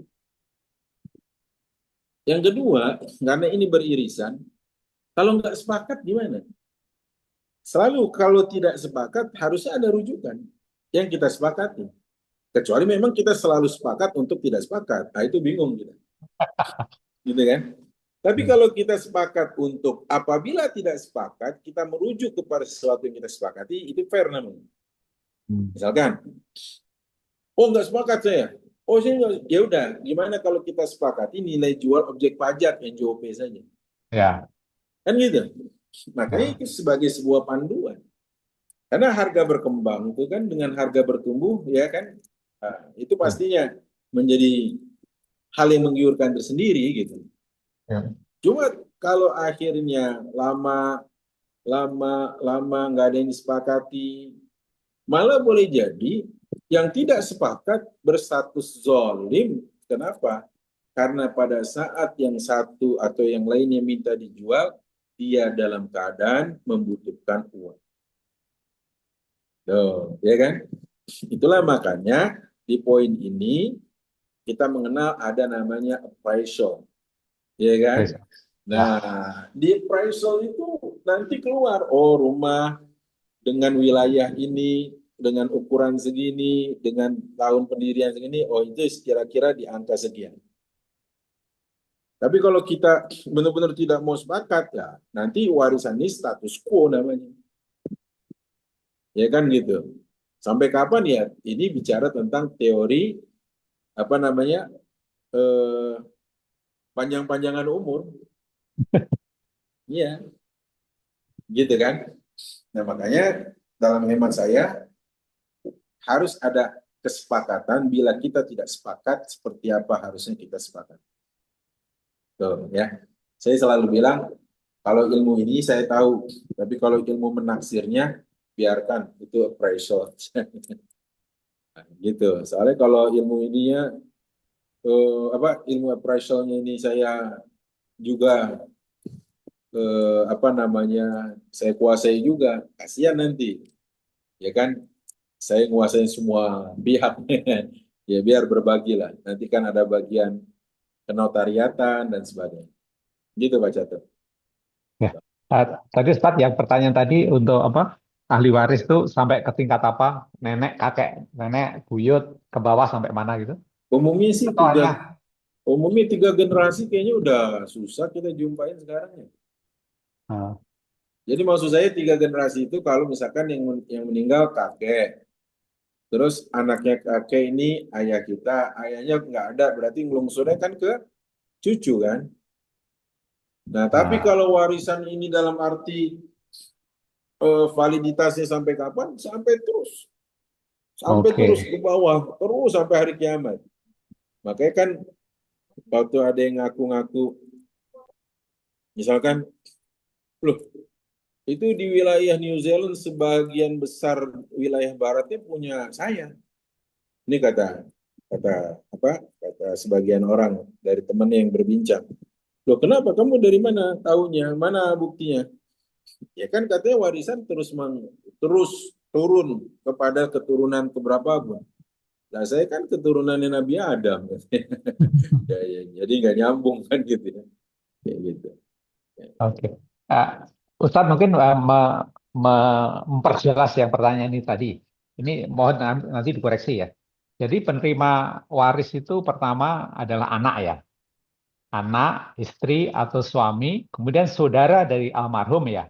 Yang kedua, karena ini beririsan, kalau nggak sepakat gimana? Selalu kalau tidak sepakat harusnya ada rujukan yang kita sepakati. Kecuali memang kita selalu sepakat untuk tidak sepakat. Nah, itu bingung kita. Gitu kan? Tapi kalau kita sepakat untuk apabila tidak sepakat, kita merujuk kepada sesuatu yang kita sepakati, itu fair namanya. Misalkan, oh nggak sepakat saya. Oh saya nggak, ya udah. Gimana kalau kita sepakati nilai jual objek pajak NJOP saja? Ya. Kan gitu. Makanya itu sebagai sebuah panduan. Karena harga berkembang itu kan dengan harga bertumbuh, ya kan? Nah, itu pastinya menjadi hal yang menggiurkan tersendiri gitu. Ya. Cuma kalau akhirnya lama nggak ada yang disepakati, malah boleh jadi yang tidak sepakat berstatus zolim. Kenapa? Karena pada saat yang satu atau yang lainnya minta dijual, dia dalam keadaan membutuhkan uang. Tuh, ya kan? Itulah makanya di poin ini kita mengenal ada namanya appraisal. Ya kan? Nah, di appraisal itu nanti keluar, oh rumah dengan wilayah ini, dengan ukuran segini, dengan tahun pendirian segini, oh itu kira-kira di angka sekian. Tapi kalau kita benar-benar tidak mau sepakat, ya nanti warisan ini status quo namanya. Ya kan gitu. Sampai kapan ya? Ini bicara tentang teori apa namanya panjang-panjangan umur. Iya, gitu kan. Nah makanya dalam hemat saya harus ada kesepakatan. Bila kita tidak sepakat, seperti apa harusnya kita sepakat. Tuh, ya. Saya selalu bilang, kalau ilmu ini saya tahu, tapi kalau ilmu menaksirnya, biarkan itu appraisal. Nah, gitu. Soalnya kalau ilmu ininya, ilmu appraisalnya ini saya juga apa namanya saya kuasai juga, kasihan nanti, ya kan? Saya nguasain semua pihak, ya biar berbagi lah. Nanti kan ada bagian kenotariatan dan sebagainya. Gitu Pak Catur. Ya. Tadi Ustadz yang pertanyaan tadi untuk apa? Ahli waris itu sampai ke tingkat apa? Nenek, kakek, nenek, buyut, ke bawah sampai mana gitu? Umumnya sih Atau hanya umumnya tiga generasi kayaknya udah susah kita jumpain sekarang ya. eh, Jadi maksud saya tiga generasi itu kalau misalkan yang meninggal kakek, terus anaknya kakek ini ayah kita, ayahnya nggak ada, berarti ngelungsurnya kan ke cucu kan. Nah, tapi ah, kalau warisan ini dalam arti validitasnya sampai kapan? Sampai oke. terus ke bawah, terus sampai hari kiamat. Makanya kan waktu ada yang ngaku-ngaku, misalkan, loh itu di wilayah New Zealand sebagian besar wilayah baratnya punya saya. Ini kata kata kata sebagian orang dari temannya yang berbincang. Loh kenapa kamu dari mana tahunya? Mana buktinya? Ya kan katanya warisan terus turun kepada keturunan keberapa pun. Nah saya kan keturunannya Nabi Adam. Ya, jadi nggak nyambung kan gitu ya. Kayak gitu. Ya. Oke. Eh, Ustadz mungkin memperjelas yang pertanyaan ini tadi. Ini mohon nanti dikoreksi ya. Jadi penerima waris itu pertama adalah anak ya. Anak, istri atau suami, kemudian saudara dari almarhum ya.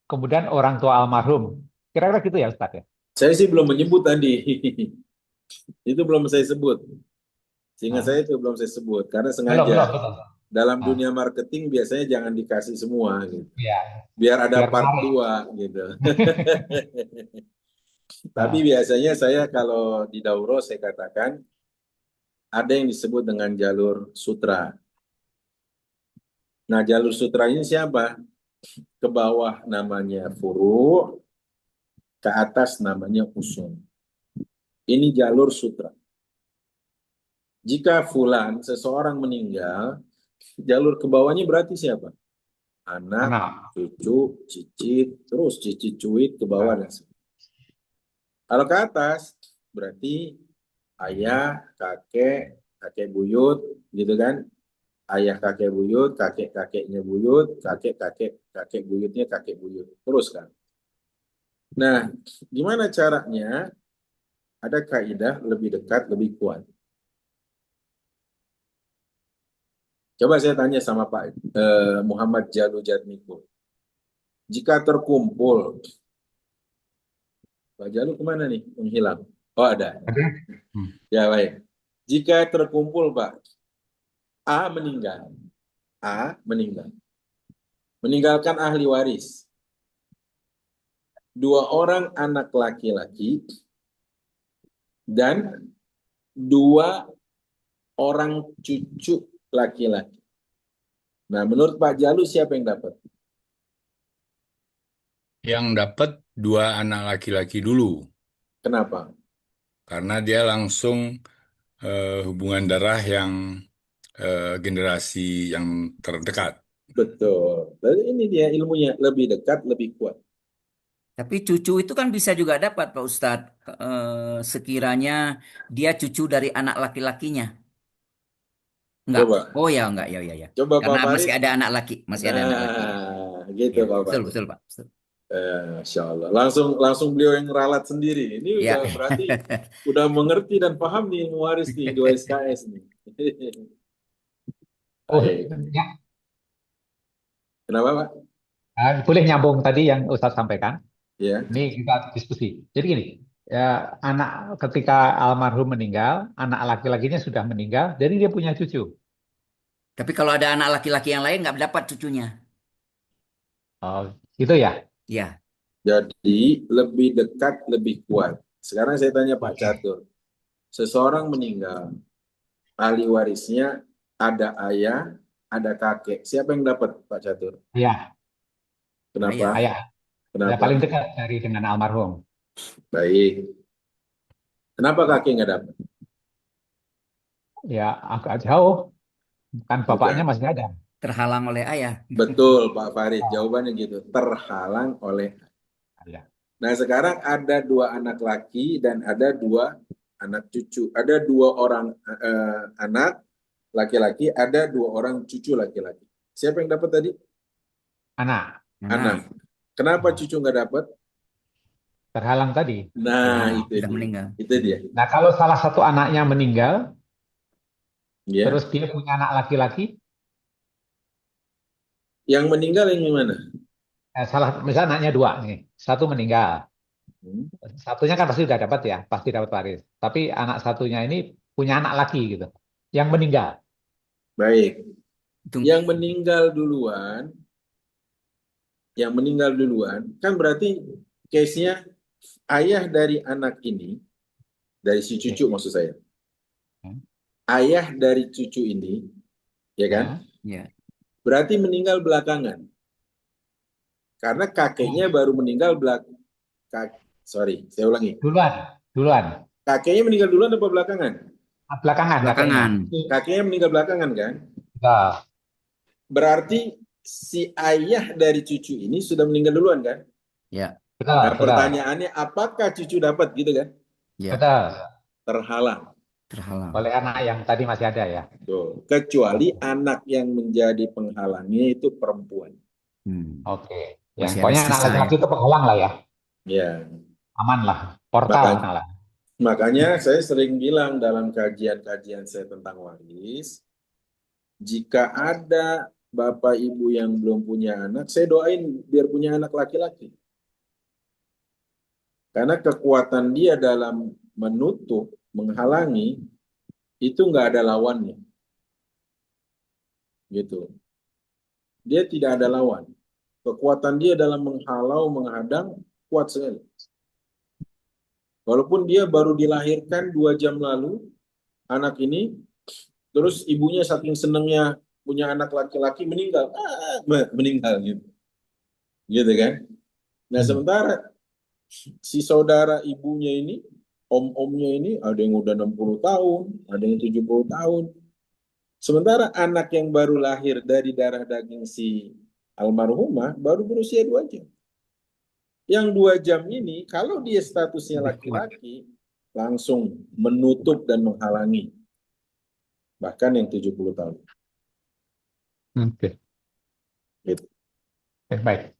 Kemudian orang tua almarhum. Kira-kira gitu ya Ustadz ya? Saya sih belum menyebut tadi. Itu belum saya sebut. Sehingga Ah, saya itu belum saya sebut karena belum, belum, sengaja belum. dalam Ah, dunia marketing biasanya jangan dikasih semua gitu. ya, Biar ada biar part menarik. 2 gitu. Tapi Ah, biasanya saya kalau di Dauro saya katakan ada yang disebut dengan jalur sutra. Nah, jalur sutra ini siapa? Ke bawah namanya furu, ke atas namanya usun. Ini jalur sutra. Jika fulan seseorang meninggal, jalur ke bawahnya berarti siapa? Anak, anak. cucu, cicit, terus cicit cuit ke bawah Ah, dan sebagainya. Kalau ke atas berarti ayah, kakek, kakek buyut, gitu kan? Ayah kakek buyut, kakek kakeknya buyut, kakek kakek kakek buyutnya kakek buyut, terus kan? Nah, gimana caranya? Ada kaidah lebih dekat, lebih kuat. Coba saya tanya sama Pak Muhammad Jalu Jatmiko. Jika terkumpul, Pak Jalu kemana nih? Menghilang. Oh ada. ada? Hmm. Ya baik. Jika terkumpul Pak, A meninggal. A meninggal. Meninggalkan ahli waris. Dua orang anak laki-laki dan dua orang cucu laki-laki. Nah, menurut Pak Jalu siapa yang dapat? Yang dapat dua anak laki-laki dulu, Kenapa? karena dia langsung hubungan darah yang generasi yang terdekat. Betul. Jadi ini dia ilmunya lebih dekat, lebih kuat. Tapi cucu itu kan bisa juga dapat Pak Ustadz. Sekiranya dia cucu dari anak laki-lakinya. Enggak. Coba, Oh ya, enggak. Ya, ya, ya. coba Pak Karena masih Farid. ada anak laki. Masih ada anak laki ya. Nah, gitu Ya, Pak betul, Farid. betul Pak. Betul. Insya Allah. Langsung beliau yang ralat sendiri. Ini Ya. udah berarti udah mengerti dan paham nih waris nih 2 SKS nih. Oh, Baik. ya, Kenapa Pak? boleh nyambung tadi yang Ustadz sampaikan. Ya. Ini kita diskusi. Jadi gini, ya, anak ketika almarhum meninggal, anak laki-lakinya sudah meninggal, jadi dia punya cucu. Tapi kalau ada anak laki-laki yang lain nggak dapat cucunya. Oh, gitu ya. Ya. Jadi lebih dekat, lebih kuat. Sekarang saya tanya Pak Oke. Catur. Seseorang meninggal, ahli warisnya ada ayah, ada kakek. Siapa yang dapat Pak Catur? Ayah, Kenapa? Ayah. ayah, ya Kenapa? paling dekat dari dengan almarhum. Baik. Kenapa kakek nggak dapat? Ya agak jauh, kan bapaknya Sudah. masih ada. terhalang oleh ayah. Betul, Pak Farid. Oh, Jawabannya gitu. Terhalang oleh. ya. Nah, sekarang ada 2 anak laki dan ada 2 anak cucu. Ada 2 orang anak laki-laki, ada 2 orang cucu laki-laki. Siapa yang dapat tadi? Anak Anak. Anak Kenapa oh, cucu nggak dapat? terhalang tadi. Nah, terhalang, itu sudah dia. meninggal. Itu dia. Nah, kalau salah satu anaknya meninggal, Ya. terus dia punya anak laki-laki, Yang meninggal yang gimana? misalnya anaknya dua nih, satu meninggal, Hmm, satunya kan pasti udah dapat ya, pasti dapat waris. Tapi anak satunya ini punya anak laki gitu, yang meninggal. Baik. Itu Yang meninggal duluan, kan berarti case-nya ayah dari anak ini, dari si Oke. cucu maksud saya. Ya, Ayah dari cucu ini, ya kan? ya. ya. Berarti meninggal belakangan. Karena kakeknya Oh, baru meninggal sorry, saya ulangi. duluan, duluan. Kakeknya meninggal duluan apa belakangan? Belakangan kakeknya. Belakangan. Kakeknya meninggal belakangan kan? Ya, Berarti si ayah dari cucu ini sudah meninggal duluan kan? Ya, betul, Nah, betul, pertanyaannya apakah cucu dapat gitu kan? ya, betul. Terhalang. terhalang. Oleh anak yang tadi masih ada ya. Tuh. Kecuali anak yang menjadi penghalangnya itu perempuan. Oke. Yang Masih ada pokoknya anak sisa ya. laki-laki itu penghalang lah ya, Ya, aman lah, portal makanya malah. makanya saya sering bilang dalam kajian-kajian saya tentang waris, jika ada bapak ibu yang belum punya anak, saya doain biar punya anak laki-laki. Karena kekuatan dia dalam menutup, menghalangi, itu nggak ada lawannya. Gitu. Dia tidak ada lawan. Kekuatan dia dalam menghalau, menghadang, kuat sekali. Walaupun dia baru dilahirkan 2 jam lalu, anak ini, terus ibunya saking senangnya punya anak laki-laki meninggal, meninggal gitu, gitu kan? Nah Hmm. sementara si saudara ibunya ini, om-omnya ini ada yang udah 60 tahun, ada yang 70 tahun. Sementara anak yang baru lahir dari darah daging si almarhumah baru berusia 2 jam. Yang 2 jam ini, kalau dia statusnya Lebih kuat. laki-laki, langsung menutup dan menghalangi. Bahkan yang 70 tahun. Oke. Gitu. Oke, baik.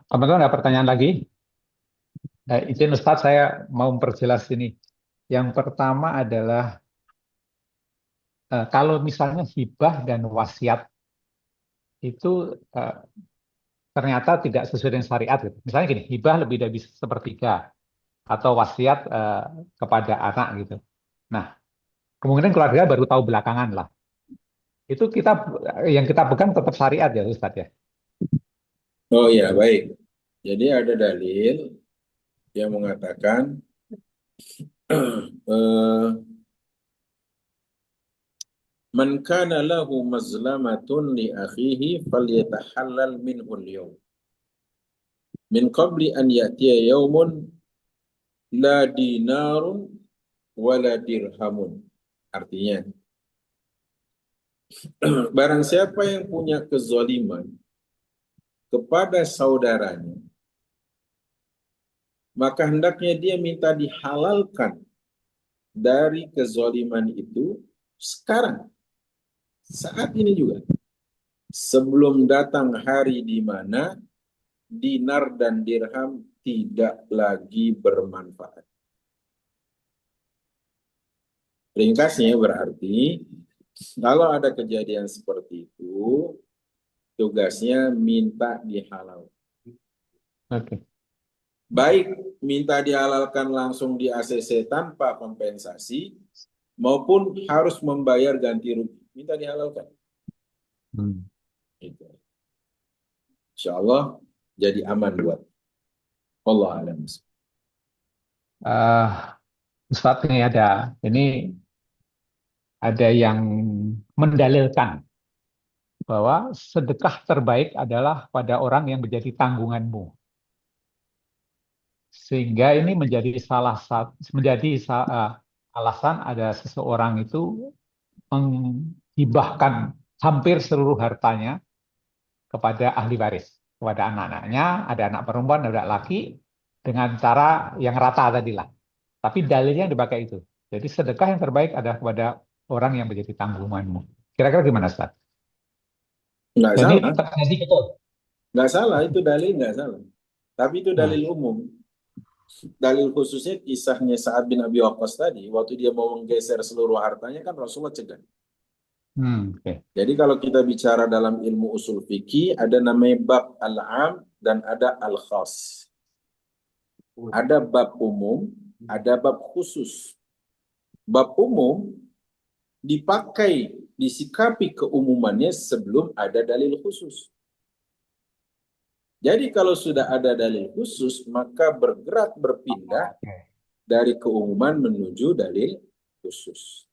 Teman-teman ada pertanyaan lagi? Izin Ustadz, saya mau memperjelas ini. Yang pertama adalah kalau misalnya hibah dan wasiat itu ternyata tidak sesuai dengan syariat gitu. Misalnya gini, hibah lebih dari sepertiga atau wasiat kepada anak gitu. Nah, kemungkinan keluarga baru tahu belakangan lah. Itu yang kita pegang tetap syariat ya Ustadz ya. Oh iya, baik. Jadi ada dalil yang mengatakan eh, man kana lahu mazlamatun li akhihi falyatahallal minhu al-yawm min qabli an ya'tiya yawmun la dinarun wala dirhamun. Artinya, barang siapa yang punya kezaliman kepada saudaranya, maka hendaknya dia minta dihalalkan dari kezaliman itu sekarang, saat ini juga. Sebelum datang hari di mana dinar dan dirham tidak lagi bermanfaat. Ringkasnya berarti, kalau ada kejadian seperti itu, tugasnya minta dihalal. Oke. Baik minta dihalalkan langsung di ACC tanpa kompensasi, maupun harus membayar ganti rugi. Minta dihalalkan. Gitu. Insya Allah jadi aman buat Allah alam. Ustadz ini ada yang mendalilkan bahwa sedekah terbaik adalah pada orang yang menjadi tanggunganmu. Sehingga ini menjadi alasan ada seseorang itu menghibahkan hampir seluruh hartanya kepada ahli waris, kepada anak-anaknya, ada anak perempuan, ada anak laki, dengan cara yang rata tadi lah. Tapi dalilnya yang dipakai itu. Jadi sedekah yang terbaik adalah kepada orang yang menjadi tanggunganmu. Kira-kira gimana, Ustaz? Nggak Dan ini salah, terjadi betul. nggak salah itu dalil nggak salah. Tapi itu Nah, dalil umum. Dalil khususnya kisahnya Sa'ad bin Abi Waqqas tadi, waktu dia mau menggeser seluruh hartanya kan Rasulullah cegah. oke. Jadi kalau kita bicara dalam ilmu usul fikih, ada namanya bab al-am dan ada al-khas. Ada bab umum, ada bab khusus. Bab umum dipakai, disikapi keumumannya sebelum ada dalil khusus. Jadi kalau sudah ada dalil khusus, maka bergerak berpindah Oke. dari keumuman menuju dalil khusus.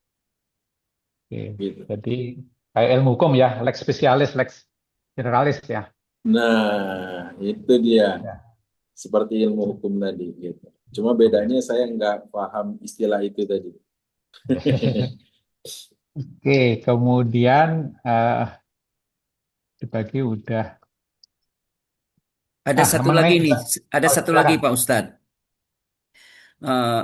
Oke. Gitu. Jadi kayak ilmu hukum ya, lex spesialis, lex generalis ya. Nah, itu dia. Ya. Seperti ilmu hukum tadi. Gitu. Cuma bedanya saya nggak paham istilah itu tadi. Oke, kemudian dibagi udah. Ada Nah, satu mengenai lagi nih, ada satu lagi silakan. Pak Ustadz. Eh,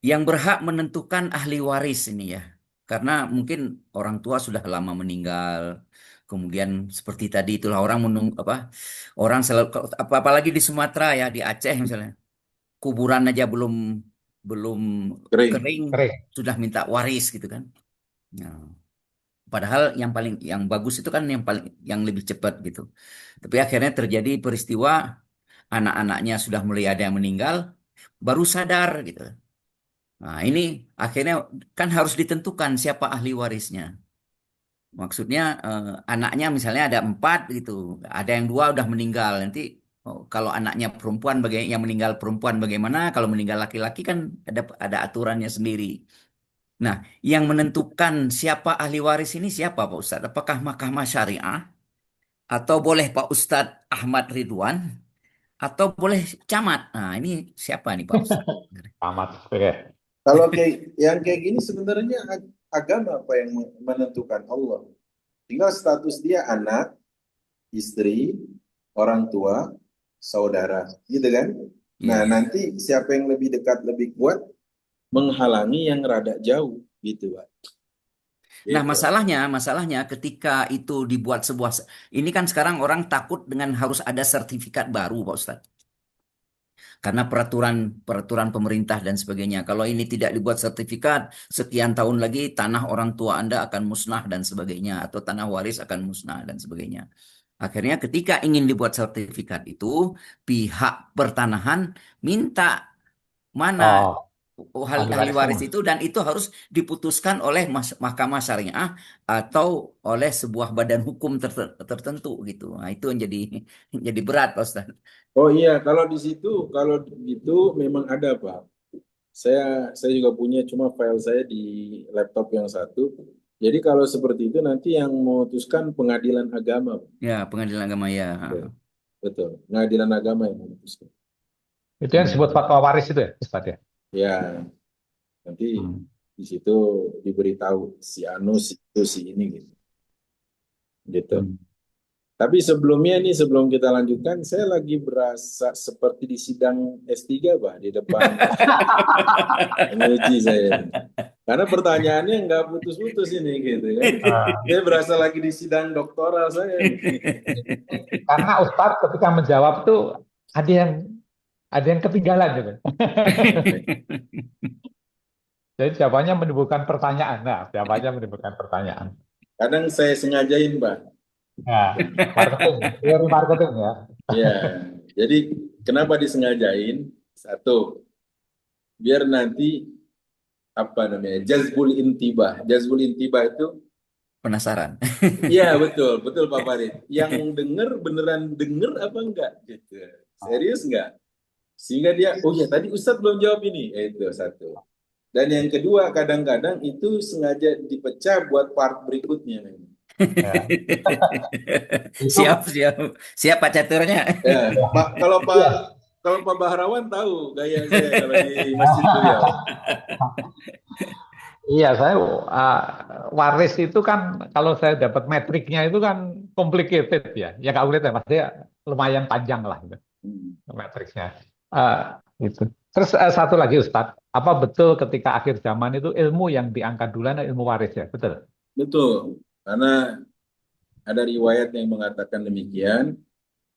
yang berhak menentukan ahli waris ini ya. Karena mungkin orang tua sudah lama meninggal. Kemudian seperti tadi itulah orang orang selalu apalagi di Sumatera ya, di Aceh misalnya. Kuburan aja belum belum Kering. kering Keren. sudah minta waris gitu kan. Nah, padahal yang bagus itu kan yang lebih cepat gitu. Tapi akhirnya terjadi peristiwa anak-anaknya sudah mulai ada yang meninggal, baru sadar gitu. Nah, ini akhirnya kan harus ditentukan siapa ahli warisnya. Maksudnya anaknya misalnya ada 4 gitu, ada yang 2 udah meninggal. Nanti kalau anaknya perempuan yang meninggal perempuan bagaimana? Kalau meninggal laki-laki kan ada aturannya sendiri. Nah, yang menentukan siapa ahli waris ini siapa Pak Ustadz? Apakah Mahkamah Syariah atau boleh Pak Ustadz Ahmad Ridwan atau boleh camat? Nah, ini siapa nih Pak Ustadz? Amat. Oke. Kalau yang kayak gini sebenarnya agama apa yang menentukan? Allah. Tinggal status dia anak, istri, orang tua, saudara, gitu kan? Nah, Iya. nanti siapa yang lebih dekat, lebih kuat, menghalangi yang rada jauh, gitu, Pak. Nah, Gitu. masalahnya ketika itu dibuat ini kan sekarang orang takut dengan harus ada sertifikat baru, Pak Ustadz. Karena peraturan pemerintah dan sebagainya. Kalau ini tidak dibuat sertifikat, sekian tahun lagi tanah orang tua Anda akan musnah dan sebagainya, atau tanah waris akan musnah dan sebagainya. Akhirnya ketika ingin dibuat sertifikat itu, pihak pertanahan minta mana ahli waris warisnya. itu, dan itu harus diputuskan oleh Mahkamah Syariah atau oleh sebuah badan hukum tertentu gitu. Nah, itu yang jadi berat, Pak Ustaz. Oh iya, kalau di situ, kalau gitu memang ada, Pak. Saya juga punya, cuma file saya di laptop yang satu. Jadi kalau seperti itu nanti yang memutuskan pengadilan agama, Pak. Ya, pengadilan agama ya. Betul, pengadilan agama yang memutuskan. Itu yang disebut fatwa waris itu ya, Ustaz ya? Ya, nanti di situ diberitahu si anu, si itu, si ini gitu. Gitu. Tapi sebelumnya nih, sebelum kita lanjutkan, saya lagi berasa seperti di sidang S3, Pak, di depan penguji saya. Karena pertanyaannya nggak putus-putus ini, gitu kan. Saya berasa lagi di sidang doktoral saya. Karena Ustadz ketika menjawab tuh ada yang ketinggalan gitu. Jadi jawabannya menimbulkan pertanyaan. Nah, jawabannya menimbulkan pertanyaan. Kadang saya sengajain, Pak. Nah, marketing, teori marketing ya. Ya, jadi kenapa disengajain? Satu, biar nanti apa namanya, jazbul intibah. Jazbul intibah itu Penasaran. iya, betul Pak Farid. Yang denger beneran denger apa enggak gitu. Serius enggak? Sehingga dia, oh ya tadi Ustadz belum jawab ini. Itu satu. Dan yang kedua, kadang-kadang itu sengaja dipecah buat part berikutnya. Ya. Siap Pak Caturnya. Ya, Pak, kalau Pak Bahrawan tahu gaya saya kalau di Masjid Kuliah. Iya, saya waris itu kan kalau saya dapat metriknya itu kan complicated ya. Ya nggak sulit ya, maksudnya lumayan panjang lah gitu, Hmm. matriksnya. Eh, gitu. Terus satu lagi Ustadz, apa betul ketika akhir zaman itu ilmu yang diangkat duluan ilmu waris ya? Betul. Betul, karena ada riwayat yang mengatakan demikian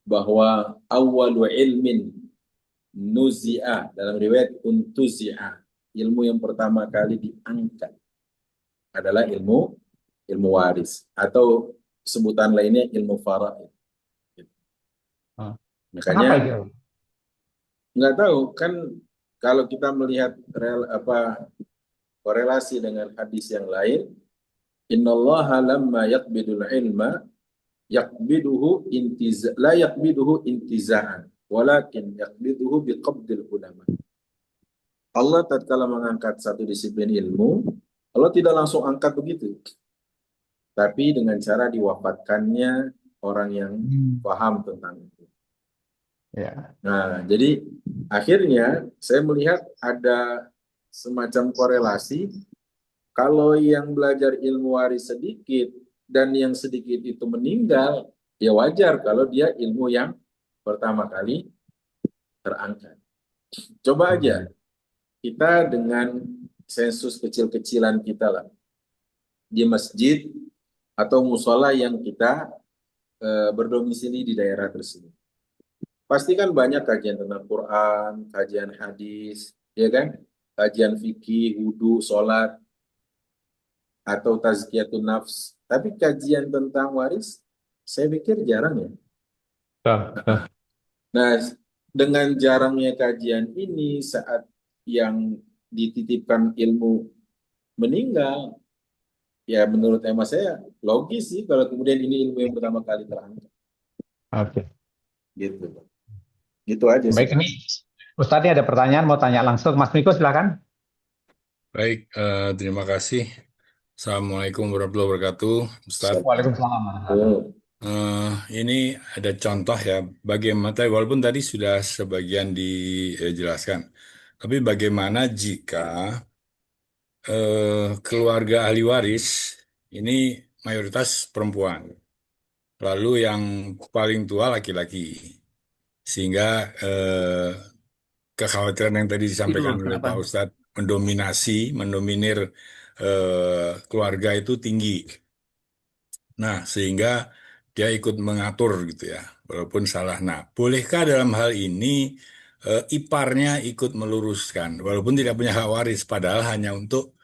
bahwa awwalu ilmin nuzi'a dalam riwayat untuzi'a, ilmu yang pertama kali diangkat adalah ilmu waris atau sebutan lainnya ilmu faraid. Oh. Kenapa Makanya itu? nggak tahu kan kalau kita melihat korelasi dengan hadis yang lain, innallaha lamma yaqbidul ilma yaqbiduhu la yaqbiduhu intiza'an walakin yaqbiduhu biqabdil ulama. Allah tatkala mengangkat satu disiplin ilmu, Allah tidak langsung angkat begitu, tapi dengan cara diwafatkannya orang yang paham tentang itu. Ya. Nah, jadi akhirnya saya melihat ada semacam korelasi. Kalau yang belajar ilmu waris sedikit dan yang sedikit itu meninggal, ya wajar kalau dia ilmu yang pertama kali terangkat. Coba aja kita dengan sensus kecil-kecilan kita lah di masjid atau musola yang kita berdomisili di daerah tersebut. Pasti kan banyak kajian tentang Quran, kajian hadis, ya kan? Kajian fikih, wudhu, sholat, atau tazkiyatun nafs. Tapi kajian tentang waris, saya pikir jarang ya. Betul, betul. Nah, dengan jarangnya kajian ini saat yang dititipkan ilmu meninggal, ya menurut tema saya logis sih kalau kemudian ini ilmu yang pertama kali terangkat. Oke. Gitu. Gitu aja sih. Baik, ini Ustadz ini ada pertanyaan mau tanya langsung. Mas Miko silakan. Baik, terima kasih. Assalamualaikum warahmatullahi wabarakatuh, Ustadz. Waalaikumsalam. Oh, Ini ada contoh ya, bagaimana, walaupun tadi sudah sebagian dijelaskan, tapi bagaimana jika keluarga ahli waris ini mayoritas perempuan, lalu yang paling tua laki-laki, sehingga kekhawatiran yang tadi disampaikan Itu oleh kenapa? Pak Ustadz mendominir keluarga itu tinggi. Nah, sehingga dia ikut mengatur gitu ya, walaupun salah. Nah, bolehkah dalam hal ini iparnya ikut meluruskan, walaupun tidak punya hak waris, padahal hanya untuk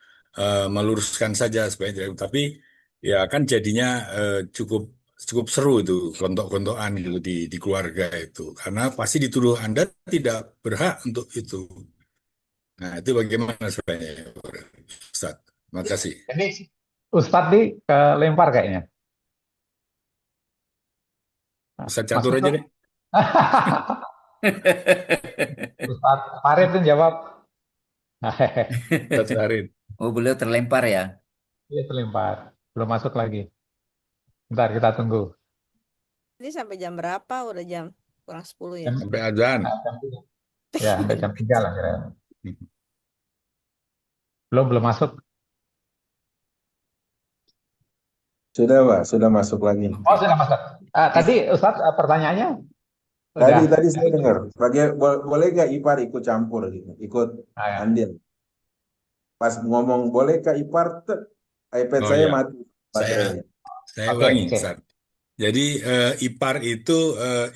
meluruskan saja supaya tidak. Tapi ya kan jadinya cukup cukup seru itu gontok-gontokan gitu di keluarga itu, karena pasti dituduh Anda tidak berhak untuk itu. Nah, itu bagaimana sebenarnya, Ustaz? Terima kasih. Ini Ustadz nih kelempar kayaknya. Ustaz Mas catur Miko. aja deh. Ustadz Farid yang jawab. Ustaz Farid. Oh, beliau terlempar ya. Dia terlempar. Belum masuk lagi. Bentar kita tunggu. Ini sampai jam berapa? Udah jam kurang 10 ya. Jam, Sampai azan. jam 3. Ya, sampai jam 3 lah kira. Belum masuk. sudah Pak, sudah masuk lagi. Oh, sudah masuk. Tadi Ustadz pertanyaannya Tadi udah. saya dengar, boleh gak ipar ikut campur gitu, ikut Ah, ya. andil. Pas ngomong boleh gak ipar, iPad Oh saya ya, mati baterainya. saya Oke, ulangi, oke. Ustaz. Jadi ipar itu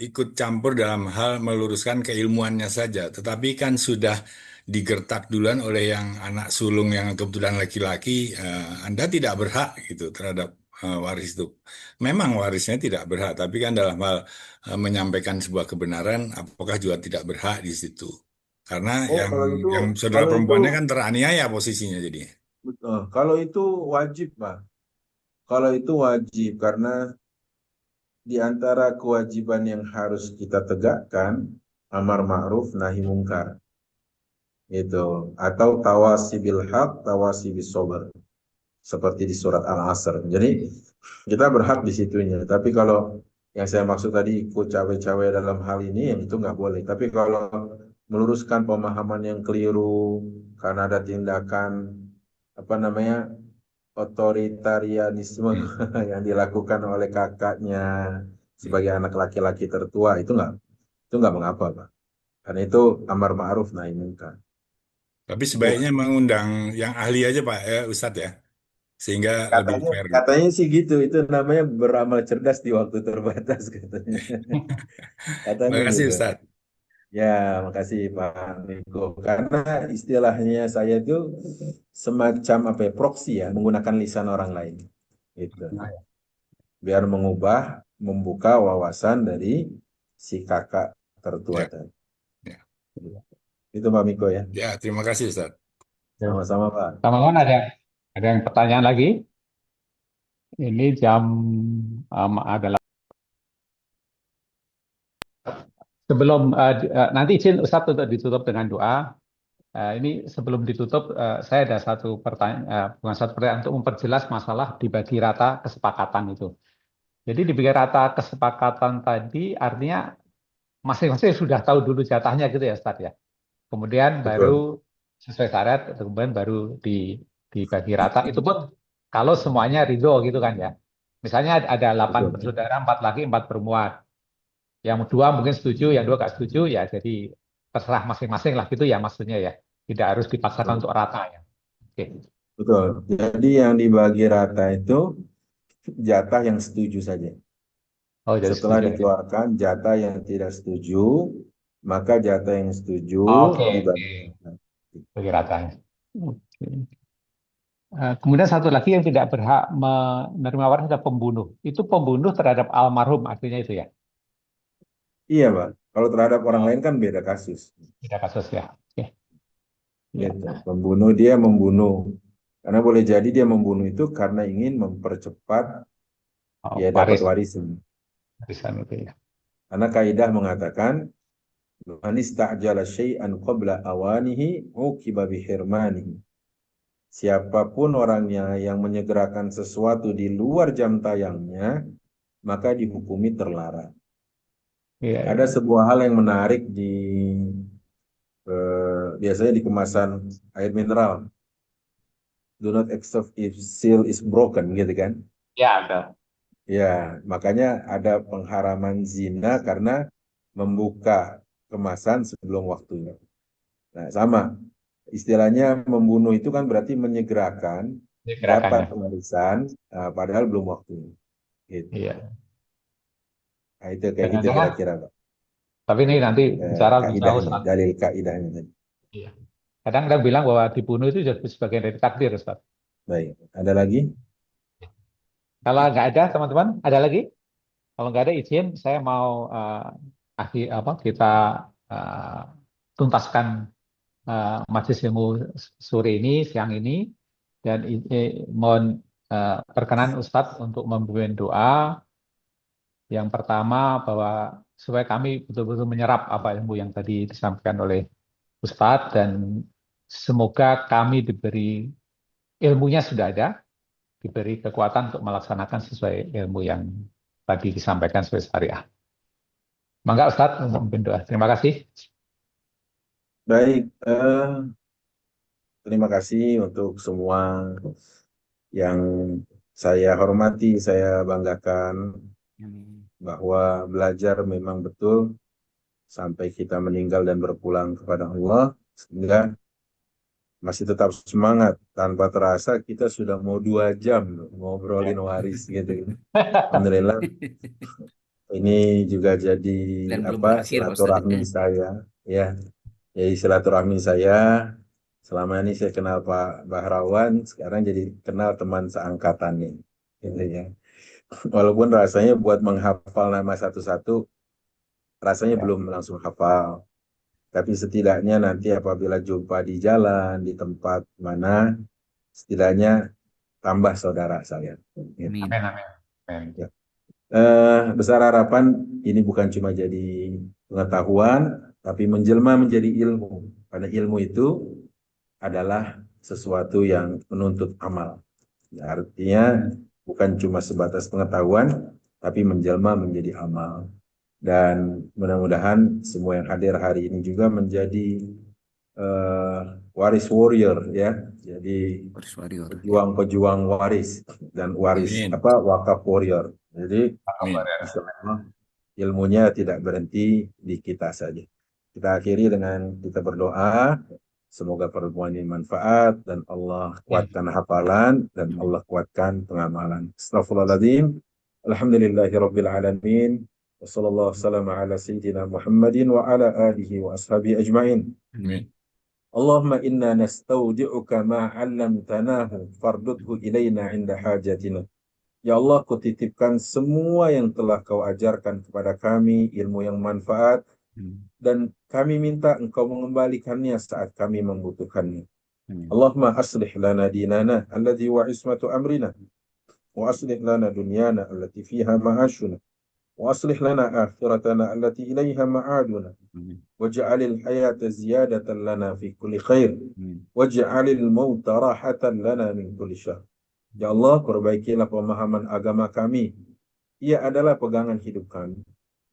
ikut campur dalam hal meluruskan keilmuannya saja, tetapi kan sudah digertak duluan oleh yang anak sulung yang kebetulan laki-laki, Anda tidak berhak gitu terhadap waris itu. Memang warisnya tidak berhak, tapi kan dalam hal menyampaikan sebuah kebenaran, apakah juga tidak berhak di situ? Karena Oh, yang saudara perempuannya kan teraniaya posisinya jadi. betul. Kalau itu wajib, Pak. Kalau itu wajib karena di antara kewajiban yang harus kita tegakkan amar ma'ruf nahi mungkar. Itu atau tawasi bil haq, tawasi bis sabr. Seperti di surat Al-Asr. Jadi kita berhak di situnya. Tapi kalau yang saya maksud tadi ikut cawe-cawe dalam hal ini, yang itu nggak boleh. Tapi kalau meluruskan pemahaman yang keliru karena ada tindakan apa namanya, otoritarianisme yang dilakukan oleh kakaknya sebagai anak laki-laki tertua itu nggak mengapa, Pak. Karena itu amar ma'ruf nahi munkar. Tapi sebaiknya mengundang yang ahli aja Pak, Ustadz ya, sehingga lebih Katanya, fair. katanya sih gitu. Itu namanya beramal cerdas di waktu terbatas katanya. Katanya Terima kasih gitu. Ustadz. Ya, makasih Pak Niko. Karena istilahnya saya itu semacam apa ya, proksi ya, menggunakan lisan orang lain. Gitu. Biar membuka wawasan dari si kakak tertua Ya, tadi. ya, Itu Pak Miko ya. ya, terima kasih Ustadz. Sama-sama Pak. Teman-teman ada yang pertanyaan lagi? Ini jam adalah sebelum nanti izin Ustadz untuk ditutup dengan doa. Ini sebelum ditutup saya ada satu pertanyaan, bukan satu pertanyaan, untuk memperjelas masalah dibagi rata kesepakatan itu. Jadi dibagi rata kesepakatan tadi artinya masing-masing sudah tahu dulu jatahnya gitu ya Ustadz ya. Kemudian baru Betul. sesuai syarat, kemudian baru dibagi rata. Itu pun kalau semuanya ridho gitu kan ya. Misalnya ada 8 Betul. bersaudara, 4 laki, 4 perempuan. Yang dua mungkin setuju, yang dua nggak setuju, ya jadi terserah masing-masing lah gitu ya maksudnya ya. Tidak harus dipaksakan Betul. untuk rata ya. Oke. Betul. Jadi yang dibagi rata itu jatah yang setuju saja. Oh, jadi Setelah setuju ya. dikeluarkan jatah yang tidak setuju, maka jatah yang setuju Oke, oke. dibagi. Bagi ratanya. Oke. Kemudian satu lagi yang tidak berhak menerima waris adalah pembunuh. Itu pembunuh terhadap almarhum artinya itu ya. Iya, Pak. Kalau terhadap orang Oh, lain kan beda kasus. tidak kasus ya. Oke. Ya. Gitu. Pembunuh dia membunuh. Karena boleh jadi dia membunuh itu karena ingin mempercepat Oh, dia dapat waris warisan. warisan itu ya. Karena kaidah mengatakan man ista'jala syai'an qabla awanihi uqiba bihirmanihi. Siapapun orangnya yang menyegerakan sesuatu di luar jam tayangnya, maka dihukumi terlarang. Iya, Ada iya. sebuah hal yang menarik biasanya di kemasan air mineral. Do not accept if seal is broken, gitu kan? Ya, ada. Ya, makanya ada pengharaman zina karena membuka kemasan sebelum waktunya. Nah, sama. Istilahnya membunuh itu kan berarti menyegerakan Ini dapat gerakannya. warisan, padahal belum waktunya. Gitu. Iya. Nah, itu kayak gitu Jangan-jangan, kira-kira, Pak. tapi ini nanti bicara lebih jauh Kaidahnya, Ustaz. dalil kaidahnya tadi. Iya. Kadang kita bilang bahwa dibunuh itu jadi sebagian dari takdir Ustaz. Baik, ada lagi? Kalau nggak ada teman-teman, ada lagi? Kalau nggak ada izin, saya mau kita uh, tuntaskan majelis ilmu sore ini, siang ini, dan mohon perkenan Ustadz untuk membimbing doa. Yang pertama bahwa supaya kami betul-betul menyerap apa ilmu yang tadi disampaikan oleh Ustadz, dan semoga kami diberi ilmunya sudah ada, diberi kekuatan untuk melaksanakan sesuai ilmu yang tadi disampaikan sesuai syariah. Mangga Ustadz untuk memimpin doa. Terima kasih. Baik, terima kasih untuk semua yang saya hormati, saya banggakan bahwa belajar memang betul sampai kita meninggal dan berpulang kepada Allah, sehingga masih tetap semangat. Tanpa terasa kita sudah mau 2 jam ngobrolin waris gitu. Alhamdulillah, ini juga jadi Dan belum berakhir, Pak Ustadz. silaturahmi saya, ya. Jadi silaturahmi saya. Selama ini saya kenal Pak Bahrawan, sekarang jadi kenal teman seangkatan nih, gitu ya. Walaupun rasanya buat menghafal nama satu-satu, rasanya belum langsung hafal. Tapi setidaknya nanti apabila jumpa di jalan, di tempat mana, setidaknya tambah saudara saya. Gitu. Amin. Amin, amin. Amin. Ya. Besar harapan ini bukan cuma jadi pengetahuan, tapi menjelma menjadi ilmu. Karena ilmu itu adalah sesuatu yang menuntut amal. Ya, artinya bukan cuma sebatas pengetahuan, tapi menjelma menjadi amal. Dan mudah-mudahan semua yang hadir hari ini juga menjadi waris warrior ya. Jadi Waris warrior. Ya. pejuang-pejuang waris dan waris Amin. wakaf warrior. Jadi Amin. insya Allah ilmunya tidak berhenti di kita saja. Kita akhiri dengan kita berdoa. Semoga pertemuan ini manfaat dan Allah kuatkan hafalan dan Allah kuatkan pengamalan. Astaghfirullahaladzim. Alhamdulillahirabbil alamin. Wassallallahu wasallam ala sayyidina Muhammadin wa ala alihi wa ashabihi ajmain. Amin. Allahumma inna nastaudi'uka ma 'allamtanahu fardudhu ilaina 'inda hajatina. Ya Allah, kutitipkan semua yang telah kau ajarkan kepada kami, ilmu yang manfaat, dan kami minta engkau mengembalikannya saat kami membutuhkannya. Allahumma aslih lana dinana alladhi wa ismatu amrina, wa aslih lana dunyana allati fiha ma'ashuna, wa aslih lana akhiratana allati ilaiha ma'aduna, waj'alil hayata ziyadatan lana fi kulli khair, waj'alil mauta rahatan lana min kulli syarr. Ya Allah, perbaikilah pemahaman agama kami. Ia adalah pegangan hidup kami.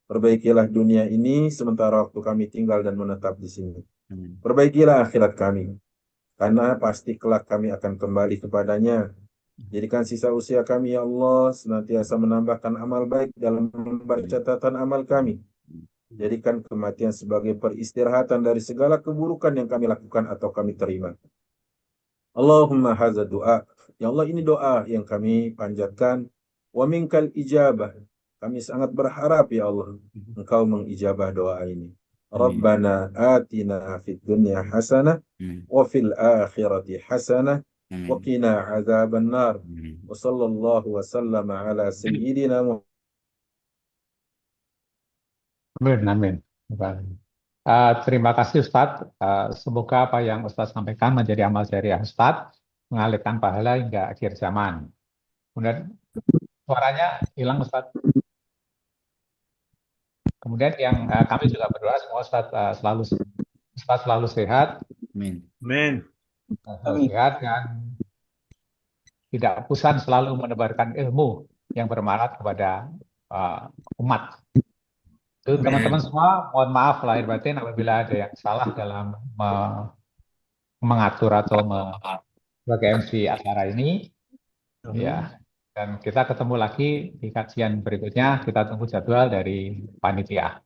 Perbaikilah dunia ini sementara waktu kami tinggal dan menetap di sini. Perbaikilah akhirat kami, karena pasti kelak kami akan kembali kepadanya. Jadikan sisa usia kami, ya Allah, senantiasa menambahkan amal baik dalam lembar catatan amal kami. Jadikan kematian sebagai peristirahatan dari segala keburukan yang kami lakukan atau kami terima. Allahumma hadza doa. Ya Allah, ini doa yang kami panjatkan. Wa minkal ijabah. Kami sangat berharap, ya Allah, Engkau mengijabah doa ini. Rabbana atina fid dunya hasanah wa fil akhirati hasanah wa qina azaban nar. Wa sallallahu wa sallama ala sayyidina Muhammad. Amin, amin. Terima kasih Ustadz. Semoga apa yang Ustadz sampaikan menjadi amal jariah Ustadz, mengalirkan pahala hingga akhir zaman. Kemudian suaranya hilang Ustadz. Kemudian yang kami juga berdoa semoga Ustadz selalu sehat, Amin. selalu sehat dan tidak bosan selalu menebarkan ilmu yang bermanfaat kepada umat. Itu teman-teman semua, mohon maaf lahir batin apabila ada yang salah dalam mengatur atau sebagai MC acara ini. Ya, dan kita ketemu lagi di kajian berikutnya. Kita tunggu jadwal dari panitia.